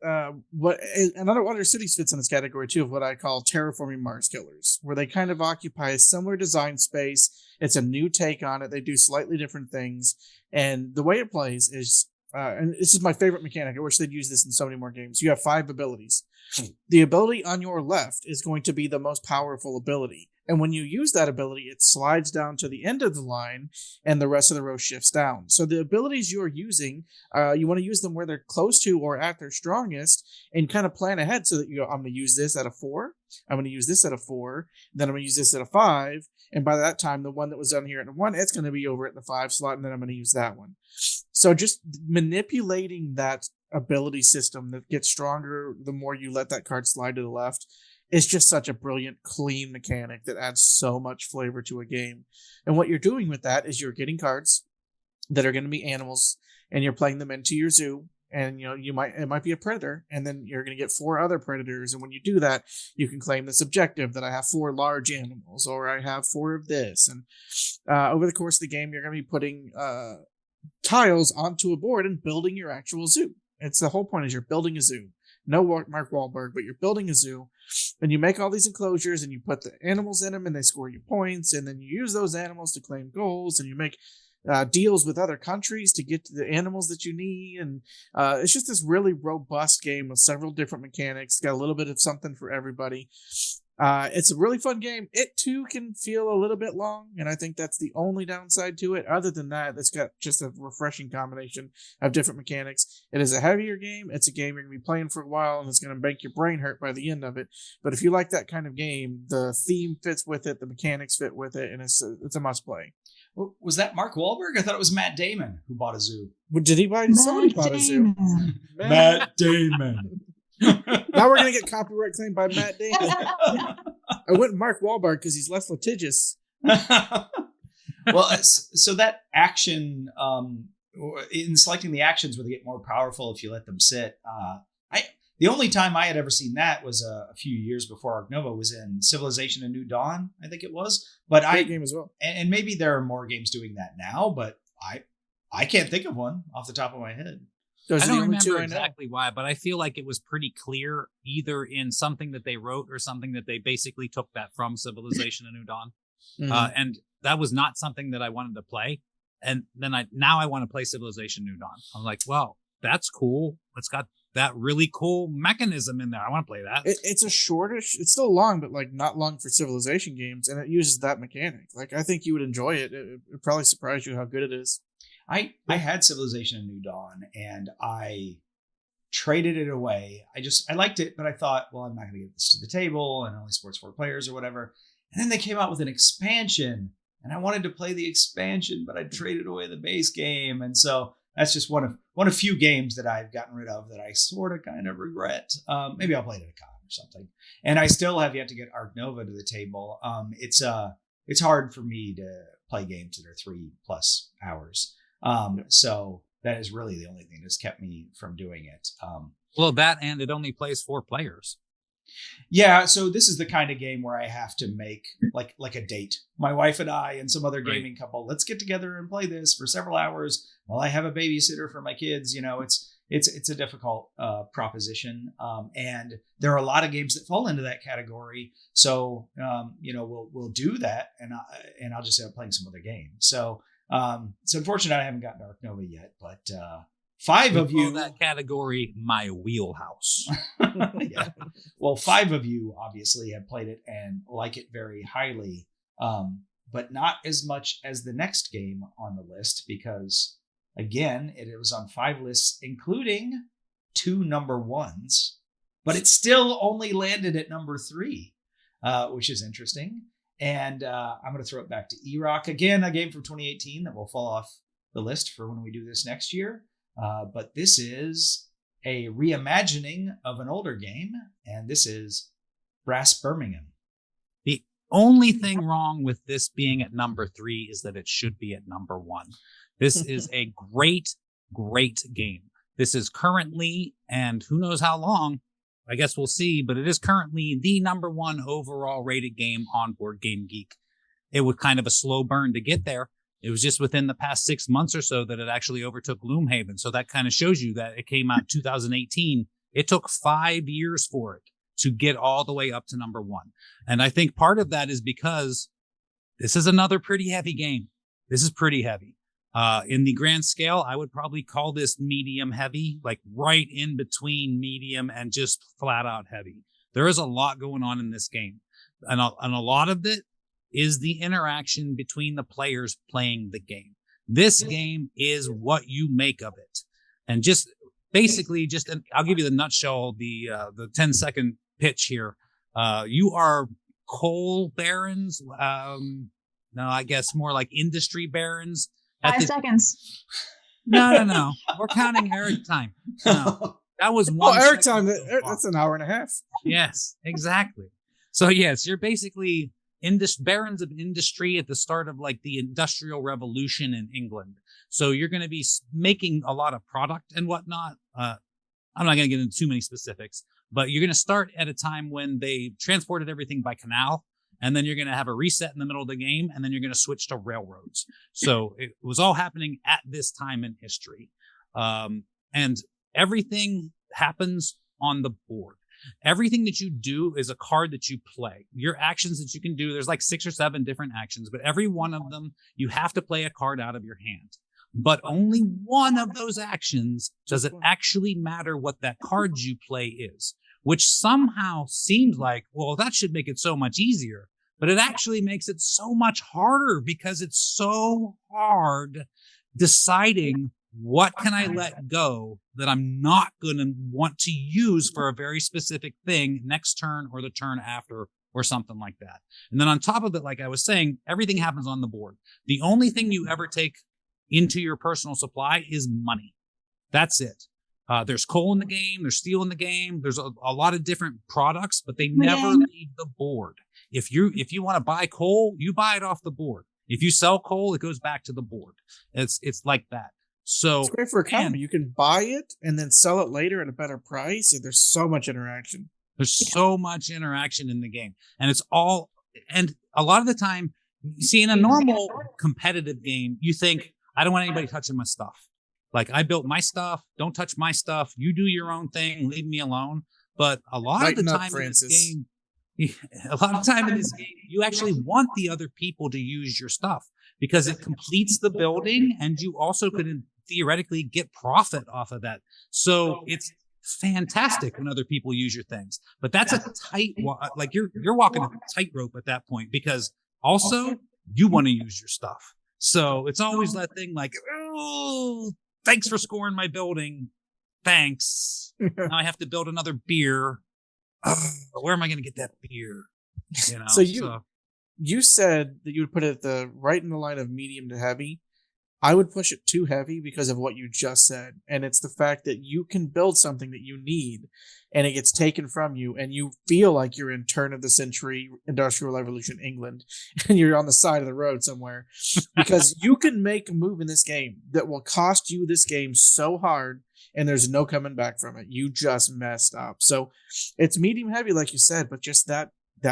what Underwater Cities fits in this category too, of what I call terraforming Mars killers, where they kind of occupy a similar design space. It's a new take on it. They do slightly different things, and the way it plays is, and this is my favorite mechanic. I wish they'd use this in so many more games. You have 5 abilities. The ability on your left is going to be the most powerful ability. And when you use that ability, it slides down to the end of the line and the rest of the row shifts down. So the abilities you're using, you want to use them where they're close to or at their strongest and kind of plan ahead so that you go, I'm going to use this at a 4. I'm going to use this at a 4. Then I'm going to use this at a 5. And by that time, the one that was done here at a 1, it's going to be over at the 5 slot. And then I'm going to use that one. So just manipulating that ability system that gets stronger the more you let that card slide to the left. It's just such a brilliant, clean mechanic that adds so much flavor to a game. And what you're doing with that is you're getting cards that are going to be animals, and you're playing them into your zoo. And it might be a predator, and then you're going to get 4 other predators. And when you do that, you can claim this objective that I have 4 large animals, or I have 4 of this. And over the course of the game, you're going to be putting tiles onto a board and building your actual zoo. It's the whole point is you're building a zoo. No Mark Wahlberg, but you're building a zoo, and you make all these enclosures, and you put the animals in them, and they score you points, and then you use those animals to claim goals, and you make deals with other countries to get to the animals that you need, and it's just this really robust game with several different mechanics. Got a little bit of something for everybody. It's a really fun game. It too can feel a little bit long, and I think that's the only downside to it. Other than that, it's got just a refreshing combination of different mechanics. It is a heavier game. It's a game you're going to be playing for a while, and it's going to make your brain hurt by the end of it. But if you like that kind of game, the theme fits with it, the mechanics fit with it, and it's a must play. Was that Mark Wahlberg? I thought it was Matt Damon who bought a zoo. Did he buy? Somebody bought a zoo. Matt Damon. Now we're going to get copyright claimed by Matt Damon. I went Mark Wahlberg because he's less litigious. Well, so that action, in selecting the actions where they get more powerful if you let them sit, The only time I had ever seen that was a few years before Ark Nova was in Civilization: A New Dawn, I think it was. But Great game as well. And maybe there are more games doing that now, but I can't think of one off the top of my head. Those I are the don't only two remember I know. exactly why, but I feel like it was pretty clear either in something that they wrote or something that they basically took that from Civilization: A New Dawn. Mhm. And that was not something that I wanted to play. And then now I want to play Civilization: New Dawn. I'm like, well, that's cool. It's got that really cool mechanism in there. I want to play that. It's a shortish. It's still long, but like not long for Civilization games, and it uses that mechanic. Like I think you would enjoy it. It would probably surprise you how good it is. I had Civilization: A New Dawn, and I traded it away. I liked it, but I thought, well, I'm not going to get this to the table, and only supports 4 players or whatever. And then they came out with an expansion, and I wanted to play the expansion, but I traded away the base game, and so that's just one of few games that I've gotten rid of that I sort of kind of regret. Maybe I'll play it at a con or something. And I still have yet to get Ark Nova to the table. It's hard for me to play games that are 3+ hours. So that is really the only thing that's kept me from doing it. Well, that and it only plays 4 players. Yeah, so this is the kind of game where I have to make like a date. My wife and I and some other gaming couple, let's get together and play this for several hours while I have a babysitter for my kids. You know, it's a difficult proposition, and there are a lot of games that fall into that category. So we'll do that, and I'll just end up playing some other game. So it's unfortunate I haven't gotten Ark Nova yet, but 5 of you that category my wheelhouse. Yeah. Well, 5 of you obviously have played it and like it very highly, but not as much as the next game on the list because, again, it was on 5 lists, including 2 number 1s, but it still only landed at number 3, which is interesting. And I'm going to throw it back to Erock. Again, a game from 2018 that will fall off the list for when we do this next year. But this is a reimagining of an older game, and this is Brass Birmingham. The only thing wrong with this being at number 3 is that it should be at number 1. This is a great, great game. This is currently, and who knows how long, I guess we'll see, but it is currently the number 1 overall rated game on Board Game Geek. It was kind of a slow burn to get there. It was just within the past 6 months or so that it actually overtook Gloomhaven. So that kind of shows you that it came out 2018. It took 5 years for it to get all the way up to number 1. And I think part of that is because this is another pretty heavy game. This is pretty heavy. In the grand scale, I would probably call this medium heavy, like right in between medium and just flat out heavy. There is a lot going on in this game. And a lot of it is the interaction between the players playing the game. This game is what you make of it. And just basically, I'll give you the nutshell, the 10-second pitch here. You are coal barons. No, I guess more like industry barons. 5 seconds. No. We're counting Eric time. No, that was 1 Eric second time. so far. That's an hour and a half. Yes, exactly. So yes, you're basically barons of industry at the start of like the Industrial Revolution in England. So you're going to be making a lot of product and whatnot. I'm not going to get into too many specifics, but you're going to start at a time when they transported everything by canal. And then you're going to have a reset in the middle of the game, and then you're going to switch to railroads. So it was all happening at this time in history. And everything happens on the board. Everything that you do is a card that you play. Your actions that you can do, there's like 6 or 7 different actions, but every one of them, you have to play a card out of your hand. But only one of those actions does it actually matter what that card you play is, which somehow seems like, well, that should make it so much easier. But it actually makes it so much harder because it's so hard deciding what can I let go that I'm not going to want to use for a very specific thing next turn or the turn after or something like that. And then on top of it, like I was saying, everything happens on the board. The only thing you ever take into your personal supply is money. That's it. There's coal in the game. There's steel in the game. There's a lot of different products, but they never leave the board. If you want to buy coal, you buy it off the board. If you sell coal, it goes back to the board. It's like that. So it's great for economy. You can buy it and then sell it later at a better price. And there's so much interaction. There's so much interaction in the game, and and a lot of the time, you see, in a normal competitive game, you think, I don't want anybody touching my stuff. Like, I built my stuff. Don't touch my stuff. You do your own thing. Leave me alone. But a lot of the time in this game, you actually want the other people to use your stuff because it completes the building, and you also could theoretically get profit off of that. So it's fantastic when other people use your things, but that's a tight, like you're walking a tightrope at that point, because also you want to use your stuff. So it's always that thing like, oh, thanks for scoring my building. Thanks. Now I have to build another beer. Where am I going to get that beer? You know. So you said that you would put it right in the line of medium to heavy. I would push it too heavy because of what you just said. And it's the fact that you can build something that you need and it gets taken from you and you feel like you're in turn of the century Industrial Revolution England and you're on the side of the road somewhere because you can make a move in this game that will cost you this game so hard and there's no coming back from it. You just messed up. So it's medium heavy, like you said, but just that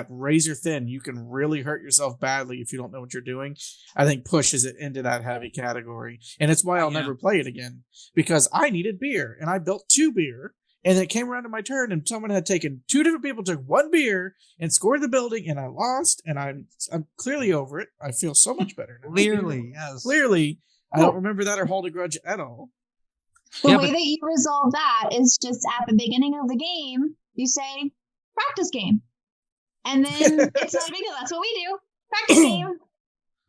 razor thin, you can really hurt yourself badly if you don't know what you're doing. I think pushes it into that heavy category. And it's why I'll never play it again, because I needed beer and I built 2 beer and it came around to my turn and someone had taken 2 different people took 1 beer and scored the building and I lost and I'm clearly over it. I feel so much better now. Clearly, yes. Clearly, I don't remember that or hold a grudge at all. The way that you resolve that is just at the beginning of the game, you say, practice game. And then it's not a big deal. That's what we do. Practice game.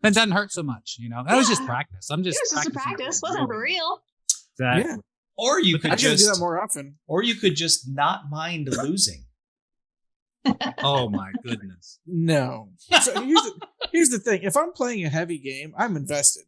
That doesn't hurt so much, you know. That was just practice. It was just a practice. Wasn't for real. Exactly. Yeah. Or you could just do that more often. Or you could just not mind losing. Oh my goodness. No. So here's the thing. If I'm playing a heavy game, I'm invested.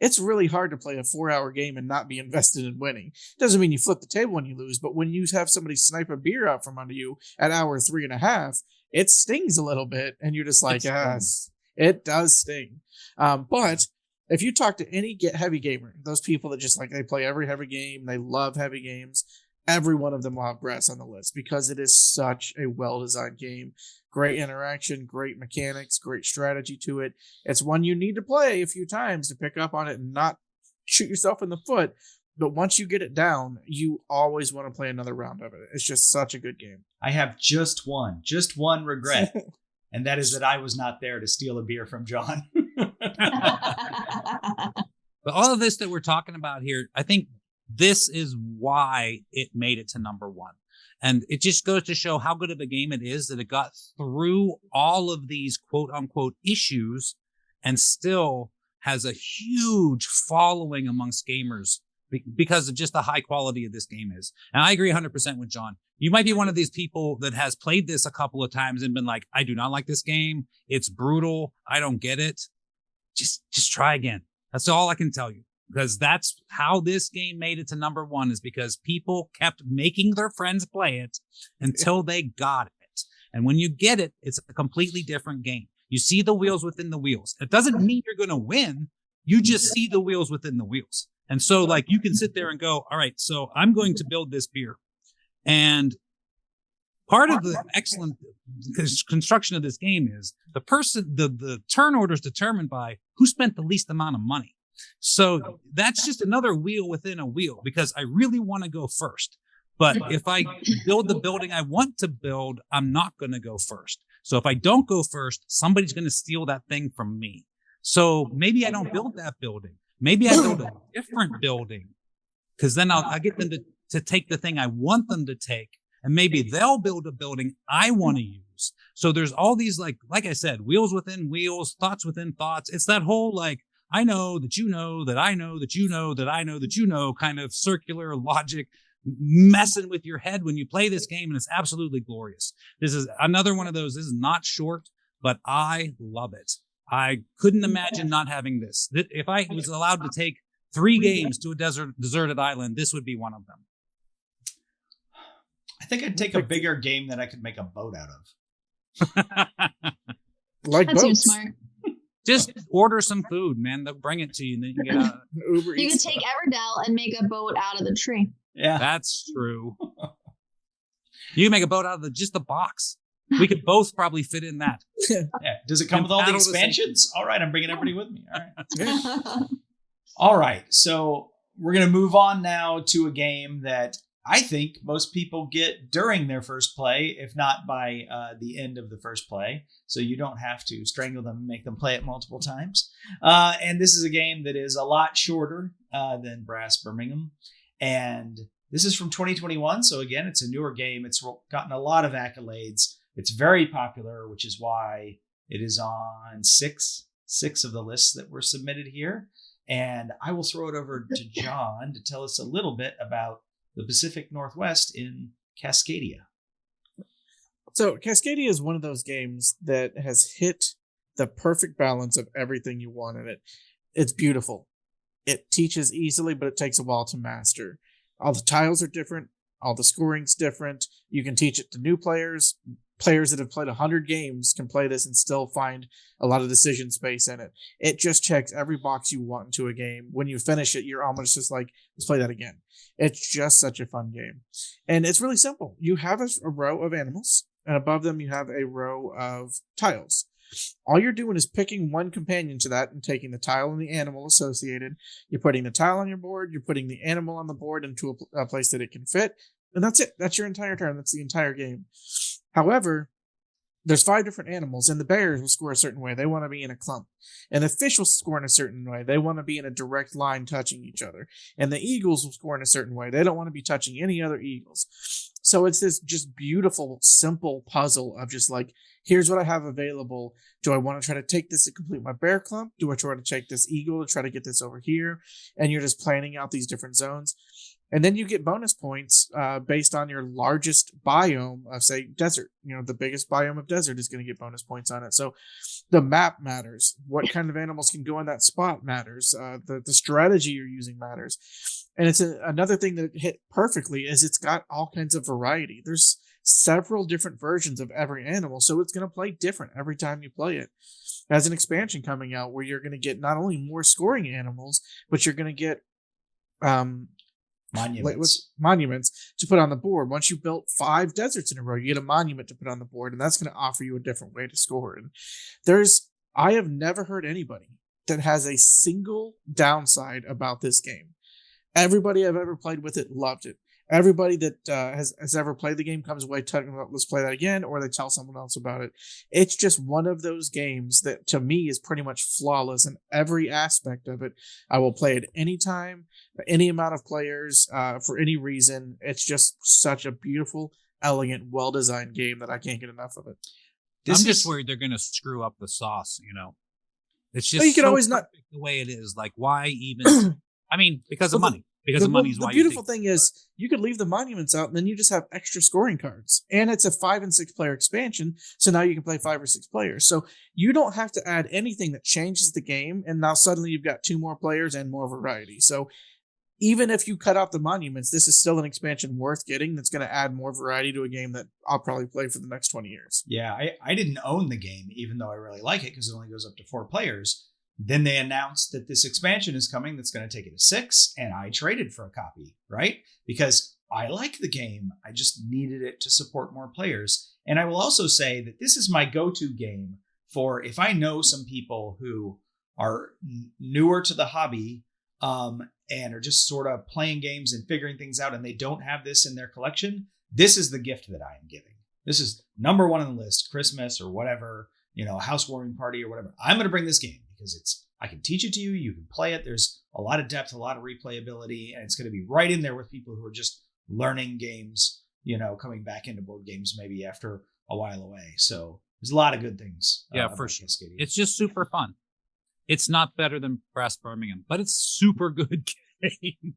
It's really hard to play a 4-hour game and not be invested in winning. Doesn't mean you flip the table when you lose, but when you have somebody snipe a beer out from under you at hour 3.5, it stings a little bit, and you're just like, it does sting. But if you talk to any heavy gamer, those people that just like, they play every heavy game, they love heavy games, every one of them will have brass on the list because it is such a well-designed game. Great interaction, great mechanics, great strategy to it. It's one you need to play a few times to pick up on it and not shoot yourself in the foot. But once you get it down, you always want to play another round of it. It's just such a good game. I have just one regret, and that is that I was not there to steal a beer from John. But all of this that we're talking about here, I think this is why it made it to number 1. And it just goes to show how good of a game it is that it got through all of these quote unquote issues and still has a huge following amongst gamers because of just the high quality of this game is. And I agree 100% with John. You might be one of these people that has played this a couple of times and been like, I do not like this game. It's brutal. I don't get it. Just try again. That's all I can tell you. Because that's how this game made it to number 1, is because people kept making their friends play it until they got it. And when you get it, it's a completely different game. You see the wheels within the wheels. It doesn't mean you're going to win. You just see the wheels within the wheels. And so like you can sit there and go, all right, so I'm going to build this beer. And part of the excellent construction of this game is the turn order is determined by who spent the least amount of money. So that's just another wheel within a wheel because I really want to go first. But if I build the building I want to build, I'm not going to go first. So if I don't go first, somebody's going to steal that thing from me. So maybe I don't build that building. Maybe I build a different building because then I'll get them to take the thing I want them to take. And maybe they'll build a building I want to use. So there's all these, like I said, wheels within wheels, thoughts within thoughts. It's that whole like, I know that you know that I know that you know that I know that you know kind of circular logic messing with your head when you play this game. And it's absolutely glorious. This is another one of those. This is not short, but I love it. I couldn't imagine not having this. If I was allowed to take 3 games to a deserted island, this would be one of them. I think I'd take a bigger game that I could make a boat out of. Like that boats. seems smart. Just order some food, man. They'll bring it to you, and then you can get Uber You Eats. could take Everdell and make a boat out of the tree. Yeah. That's true. You can make a boat out of just the box. We could both probably fit in that. Yeah. Does it come And with all the paddle the same- expansions? All right, I'm bringing everybody with me. All right. Yeah. All right, so we're going to move on now to a game that I think most people get during their first play, if not by the end of the first play. So you don't have to strangle them and make them play it multiple times. And this is a game that is a lot shorter than Brass Birmingham. And this is from 2021. So again, it's a newer game. It's gotten a lot of accolades. It's very popular, which is why it is on six of the lists that were submitted here. And I will throw it over to John to tell us a little bit about the Pacific Northwest in Cascadia. So Cascadia is one of those games that has hit the perfect balance of everything you want in it. It's beautiful. It teaches easily, but it takes a while to master. All the tiles are different. All the scoring's different. You can teach it to new players. Players that have played 100 games can play this and still find a lot of decision space in it. It just checks every box you want into a game. When you finish it, you're almost just like, let's play that again. It's just such a fun game. And it's really simple. You have a row of animals, and above them you have a row of tiles. All you're doing is picking one companion to that and taking the tile and the animal associated. You're putting the tile on your board. You're putting the animal on the board into a place that it can fit. And that's it. That's your entire turn. That's the entire game. However, there's 5 different animals, and the bears will score a certain way. They want to be in a clump. And the fish will score in a certain way. They want to be in a direct line touching each other. And the eagles will score in a certain way. They don't want to be touching any other eagles. So it's this just beautiful, simple puzzle of just like, here's what I have available. Do I want to try to take this to complete my bear clump? Do I try to take this eagle to try to get this over here? And you're just planning out these different zones. And then you get bonus points based on your largest biome of, say, desert. You know, the biggest biome of desert is going to get bonus points on it. So the map matters. What kind of animals can go in that spot matters. The strategy you're using matters. And it's another thing that hit perfectly is it's got all kinds of variety. There's several different versions of every animal, so it's going to play different every time you play it. It has an expansion coming out where you're going to get not only more scoring animals, but you're going to get monuments to put on the board. Once you built 5 deserts in a row, you get a monument to put on the board, and that's going to offer you a different way to score. And I have never heard anybody that has a single downside about this game. Everybody I've ever played with it loved it. Everybody that has ever played the game comes away talking about, let's play that again, or they tell someone else about it. It's just one of those games that to me is pretty much flawless in every aspect of it. I will play it anytime, any amount of players, for any reason. It's just such a beautiful, elegant, well-designed game that I can't get enough of it. I'm just worried they're going to screw up the sauce, you know. It's just you can always not the way it is. Like, why even? I mean, because of money. Because of money is why. The beautiful thing is you could leave the monuments out, and then you just have extra scoring cards. And it's a 5 and 6 player expansion, so now you can play 5 or 6 players. So you don't have to add anything that changes the game, and now suddenly you've got 2 more players and more variety. So even if you cut out the monuments, this is still an expansion worth getting that's going to add more variety to a game that I'll probably play for the next 20 years. Yeah, I didn't own the game, even though I really like it because it only goes up to 4 players. Then they announced that this expansion is coming that's going to take it to 6, and I traded for a copy, right? Because I like the game. I just needed it to support more players. And I will also say that this is my go-to game for if I know some people who are newer to the hobby and are just sort of playing games and figuring things out, and they don't have this in their collection, this is the gift that I am giving. This is number 1 on the list, Christmas or whatever, you know, a housewarming party or whatever. I'm going to bring this game because I can teach it to you. You can play it. There's a lot of depth, a lot of replayability, and it's going to be right in there with people who are just learning games, you know, coming back into board games maybe after a while away. So there's a lot of good things. Yeah, for sure. Cascadia. It's just super fun. It's not better than Brass Birmingham, but it's super good game.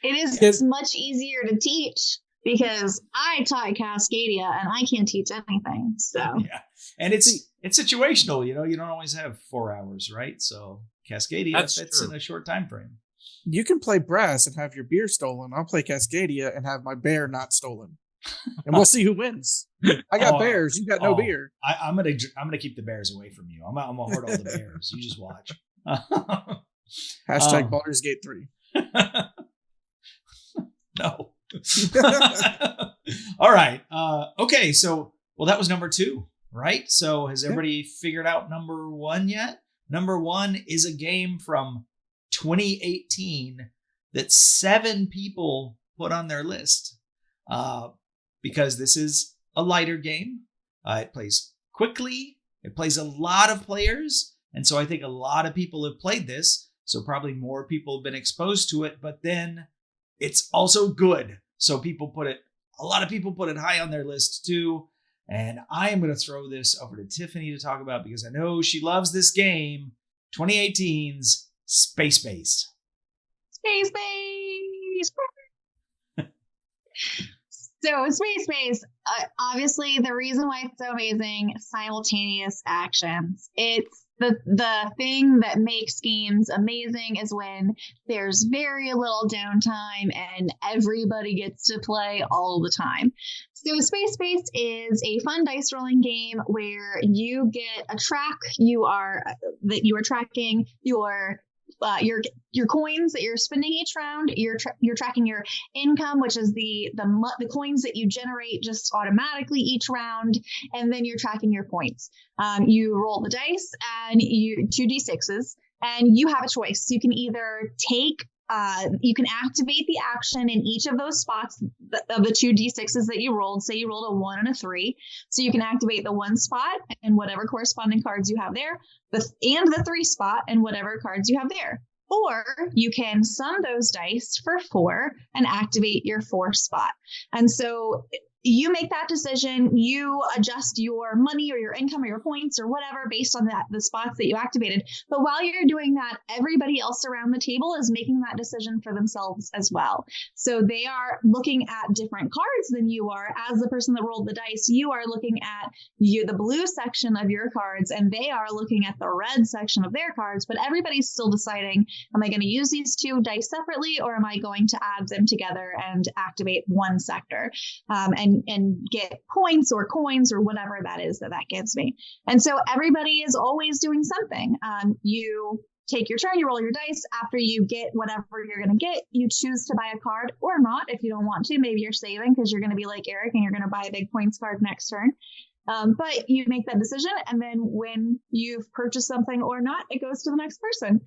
It is. It's much easier to teach because I taught Cascadia and I can't teach anything. So yeah, and it's situational. You know, you don't always have 4 hours, right? So Cascadia fits in a short time frame. You can play Brass and have your beer stolen. I'll play Cascadia and have my bear not stolen. and we'll see who wins. I got bears. You got no beer. I'm gonna keep the bears away from you. I'm gonna hoard all the bears. You just watch. Hashtag Baldur's Gate 3. No. All right. Okay. So, well, that was number 2, right? So has everybody figured out number 1 yet? Number 1 is a game from 2018 that 7 people put on their list. Because this is a lighter game. It plays quickly. It plays a lot of players. And so I think a lot of people have played this. So probably more people have been exposed to it. But then it's also good. So a lot of people put it high on their list too. And I am going to throw this over to Tiffany to talk about because I know she loves this game. 2018's Space Base. Space Base! So Space Base, obviously the reason why it's so amazing, simultaneous actions. It's the thing that makes games amazing is when there's very little downtime and everybody gets to play all the time. So Space Base is a fun dice rolling game where you get a track. You are tracking your coins that you're spending each round. You're tracking your income, which is the coins that you generate just automatically each round, and then you're tracking your points. You roll the dice and you 2d6s, and you have a choice. You can either you can activate the action in each of those spots of the 2d6s that you rolled. Say you rolled a 1 and a 3. So you can activate the 1 spot and whatever corresponding cards you have there, and the 3 spot and whatever cards you have there. Or you can sum those dice for 4 and activate your 4 spot. And so you make that decision. You adjust your money or your income or your points or whatever based on the spots that you activated. But while you're doing that, everybody else around the table is making that decision for themselves as well. So they are looking at different cards than you are. As the person that rolled the dice, you are looking at the blue section of your cards, and they are looking at the red section of their cards. But everybody's still deciding, am I going to use these 2 dice separately, or am I going to add them together and activate 1 sector? And get points or coins or whatever that is that gives me. And so everybody is always doing something. You take your turn, you roll your dice. After you get whatever you're going to get, you choose to buy a card or not. If you don't want to, maybe you're saving because you're going to be like Eric and you're going to buy a big points card next turn. But you make that decision. And then when you've purchased something or not, it goes to the next person.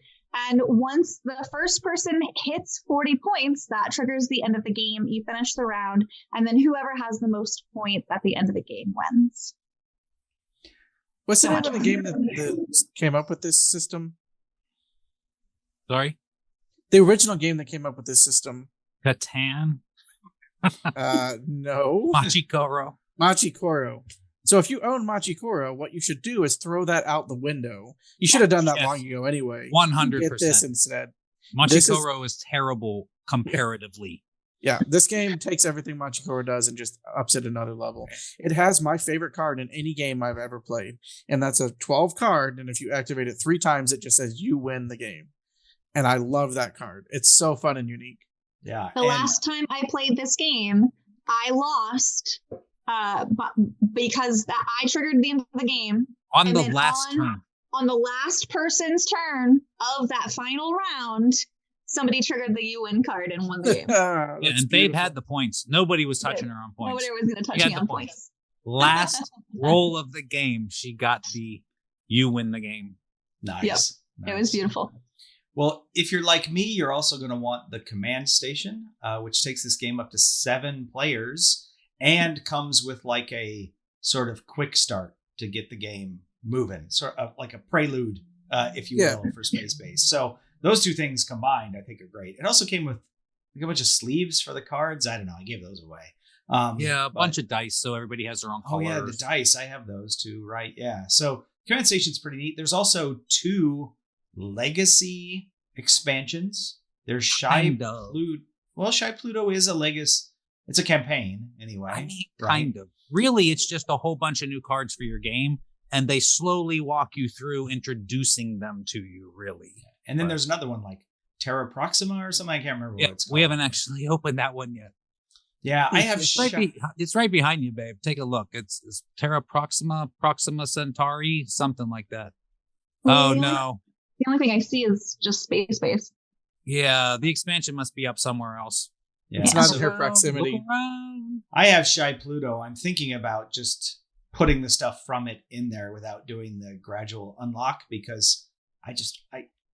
And once the first person hits 40 points, that triggers the end of the game. You finish the round, and then whoever has the most points at the end of the game wins. What's the name of the game that came up with this system? Sorry? The original game that came up with this system. Catan? No. Machikoro. So if you own Machikoro, what you should do is throw that out the window. You should have done that long ago anyway. 100%. Get this instead. Machikoro is terrible comparatively. Yeah, this game takes everything Machikoro does and just ups it another level. It has my favorite card in any game I've ever played, and that's a 12 card, and if you activate it 3 times, it just says you win the game. And I love that card. It's so fun and unique. Yeah. The last time I played this game, I lost... but because I triggered the end of the game on the last turn. On the last person's turn of that final round, somebody triggered the you win card and won the game. And Babe had the points. Nobody was touching her on points. Nobody was going to touch me on points. Last roll of the game, she got the you win the game. Nice. Yep. Nice. It was beautiful. Well, if you're like me, you're also going to want the command station, which takes this game up to 7 players. And comes with like a sort of quick start to get the game moving, sort of like a prelude, if you will, for Space Base. So those 2 things combined, I think, are great. It also came with like a bunch of sleeves for the cards. I don't know. I gave those away. A bunch of dice, so everybody has their own colors. Oh yeah, the dice. I have those too, right? Yeah. So command station's pretty neat. There's also 2 legacy expansions. There's Shy Pluto. Well, Shy Pluto is a legacy. It's a campaign, anyway. I mean, kind of. Really, it's just a whole bunch of new cards for your game, and they slowly walk you through introducing them to you, really. And then there's another one like Terra Proxima or something. I can't remember what it's called. We haven't actually opened that one yet. Yeah, I have. It's right behind you, babe. Take a look. It's Terra Proxima Centauri, something like that. Oh no! The only thing I see is just space. Yeah, the expansion must be up somewhere else. Yeah, it's not in her proximity. I have Shy Pluto. I'm thinking about just putting the stuff from it in there without doing the gradual unlock because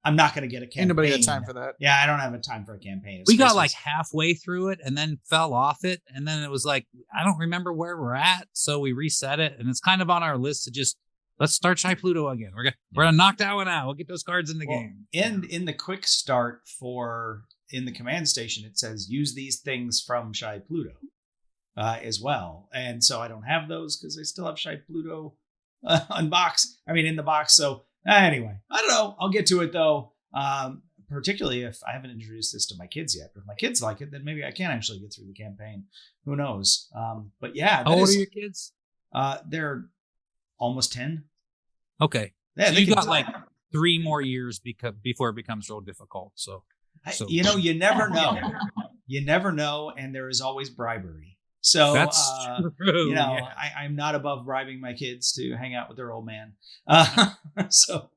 I'm not going to get a campaign. Anybody got time for that? Yeah, I don't have a time for a campaign. We got like halfway through it and then fell off it. And then it was like, I don't remember where we're at. So we reset it. And it's kind of on our list to just, let's start Shy Pluto again. We're going to knock that one out. We'll get those cards in the game. And in the quick start in the command station, it says use these things from Shy Pluto as well. And so I don't have those because I still have Shy Pluto in the box. So anyway, I don't know. I'll get to it though. Particularly if I haven't introduced this to my kids yet. If my kids like it, then maybe I can actually get through the campaign. Who knows? But yeah. How old are your kids? They're almost 10. Okay. Yeah, so you got like 3 more years before it becomes real difficult. So you never know. You never know, and there is always bribery. So that's true. I'm not above bribing my kids to hang out with their old man. So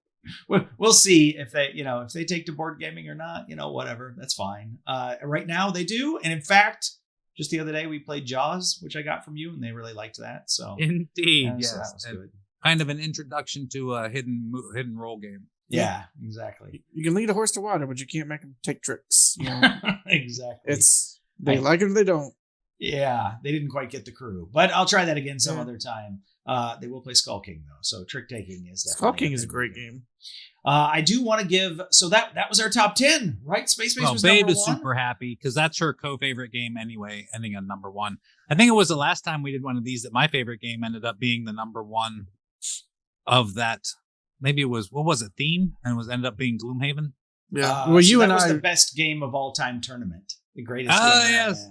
we'll see if they take to board gaming or not. Whatever, that's fine. Right now they do, and in fact, just the other day we played Jaws, which I got from you, and they really liked that. So indeed, yes, so that was good. Kind of an introduction to a hidden role game. Yeah, exactly. You can lead a horse to water, but you can't make them take tricks. Exactly. They like it or they don't. Yeah, they didn't quite get the crew, but I'll try that again some other time. They will play Skull King though, so trick taking is definitely Skull King is a great game. I do want to give. So that was our top 10, right? Space Base was Babe number is 1. super happy because that's her co-favorite game anyway, ending on number 1. I think it was the last time we did one of these that my favorite game ended up being the number 1 of that. Maybe it was, what was it, theme, and it ended up being Gloomhaven. Yeah. Well, that was the best game of all time tournament. The greatest. Oh yes,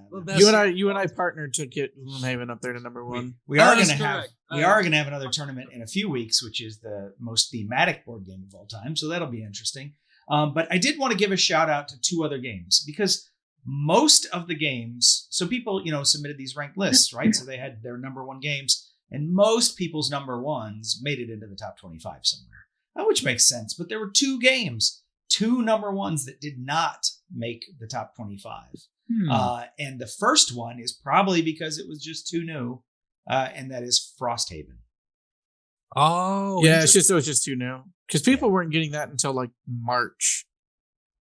you and I partnered to get Gloomhaven up there to number 1. We are going to have another tournament in a few weeks, which is the most thematic board game of all time. So that'll be interesting. But I did want to give a shout out to 2 other games because most of the games. So people, submitted these ranked lists, right? So they had their number 1 games, and most people's number 1s made it into the top 25 somewhere, which makes sense. But there were 2 games. 2 number 1s that did not make the top 25. And the first one is probably because it was just too new, and that is Frosthaven. Oh, yeah, it was just too new because people weren't getting that until like March.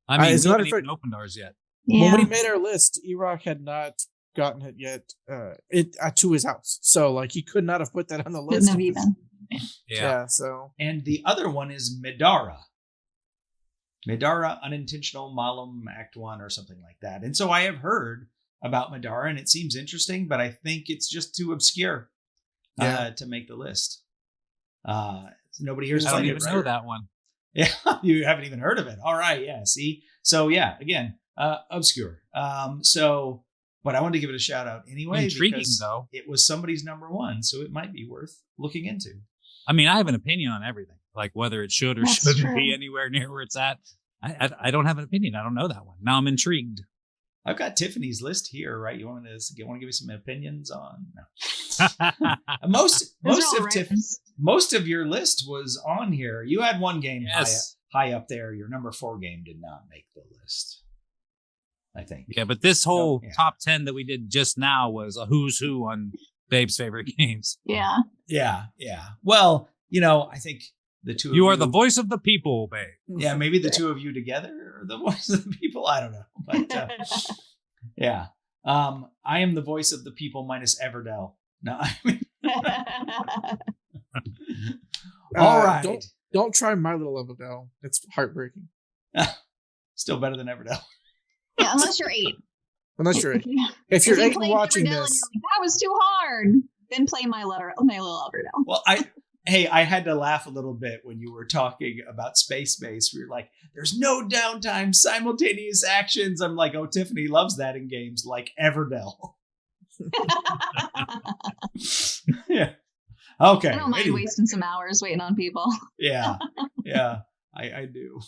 I mean, we haven't even opened ours yet. Yeah. When we made our list, Erock had not gotten it yet to his house, so like he could not have put that on the list. Couldn't have even. Yeah. So, and the other one is Midara. Midara Unintentional Malum Act 1 or something like that. And so I have heard about Midara, and it seems interesting, but I think it's just too obscure to make the list. Nobody here's I don't even know that one. Yeah, you haven't even heard of it. All right, yeah, see? So yeah, again, obscure. But I wanted to give it a shout out anyway. Intriguing, because though. It was somebody's number 1, so it might be worth looking into. I mean, I have an opinion on everything, like whether it should or shouldn't be anywhere near where it's at. I don't have an opinion. I don't know that one. Now I'm intrigued. I've got Tiffany's list here, right? You want to give me some opinions on? No. most of your list was on here. You had one game high up there. Your number 4 game did not make the list, I think. Yeah, but this whole top 10 that we did just now was a who's who on Babe's favorite games. Yeah. Yeah. Well, I think the 2 of you are the voice of the people, Babe. Yeah, maybe the 2 of you together are the voice of the people. I don't know. But yeah. I am the voice of the people minus Everdell. No, I mean all right. Don't try My Little Everdell. It's heartbreaking. Still better than Everdell. Yeah, unless you're 8. Unless you're 8. If you're 8 and watching this, that was too hard. Then play My Little Everdell. Well, I had to laugh a little bit when you were talking about Space Base. We were like, there's no downtime, simultaneous actions. I'm like, oh, Tiffany loves that in games like Everdell. Yeah. Okay. I don't mind wasting some hours waiting on people. Yeah. I do.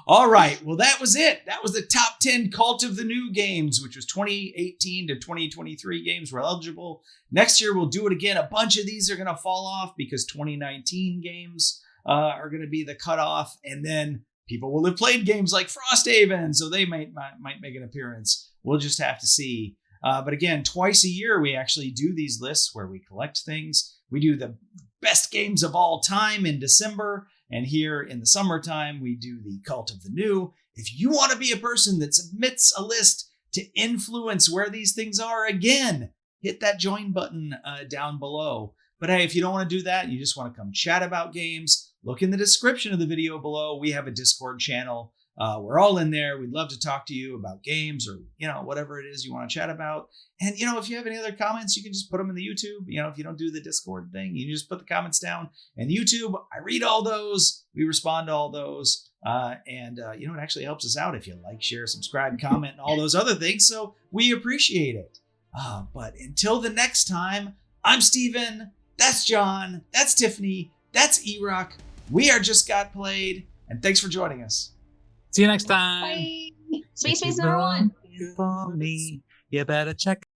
All right. Well, that was it. That was the top 10 Cult of the New games, which was 2018 to 2023 games were eligible. Next year, we'll do it again. A bunch of these are going to fall off because 2019 games are going to be the cutoff. And then people will have played games like Frosthaven, so they might make an appearance. We'll just have to see. But again, twice a year, we actually do these lists where we collect things. We do the best games of all time in December. And here in the summertime, we do the Cult of the New. If you want to be a person that submits a list to influence where these things are, again, hit that join button down below. But hey, if you don't want to do that, you just want to come chat about games, look in the description of the video below. We have a Discord channel. We're all in there. We'd love to talk to you about games or, whatever it is you want to chat about. And, if you have any other comments, you can just put them in the YouTube. If you don't do the Discord thing, you just put the comments down. And YouTube, I read all those. We respond to all those. And it actually helps us out if you like, share, subscribe, comment, and all those other things. So we appreciate it. But until the next time, I'm Steven. That's John. That's Tiffany. That's Erock. We are Just Got Played. And thanks for joining us. See you next time. Bye. Space number 1. For me, you better check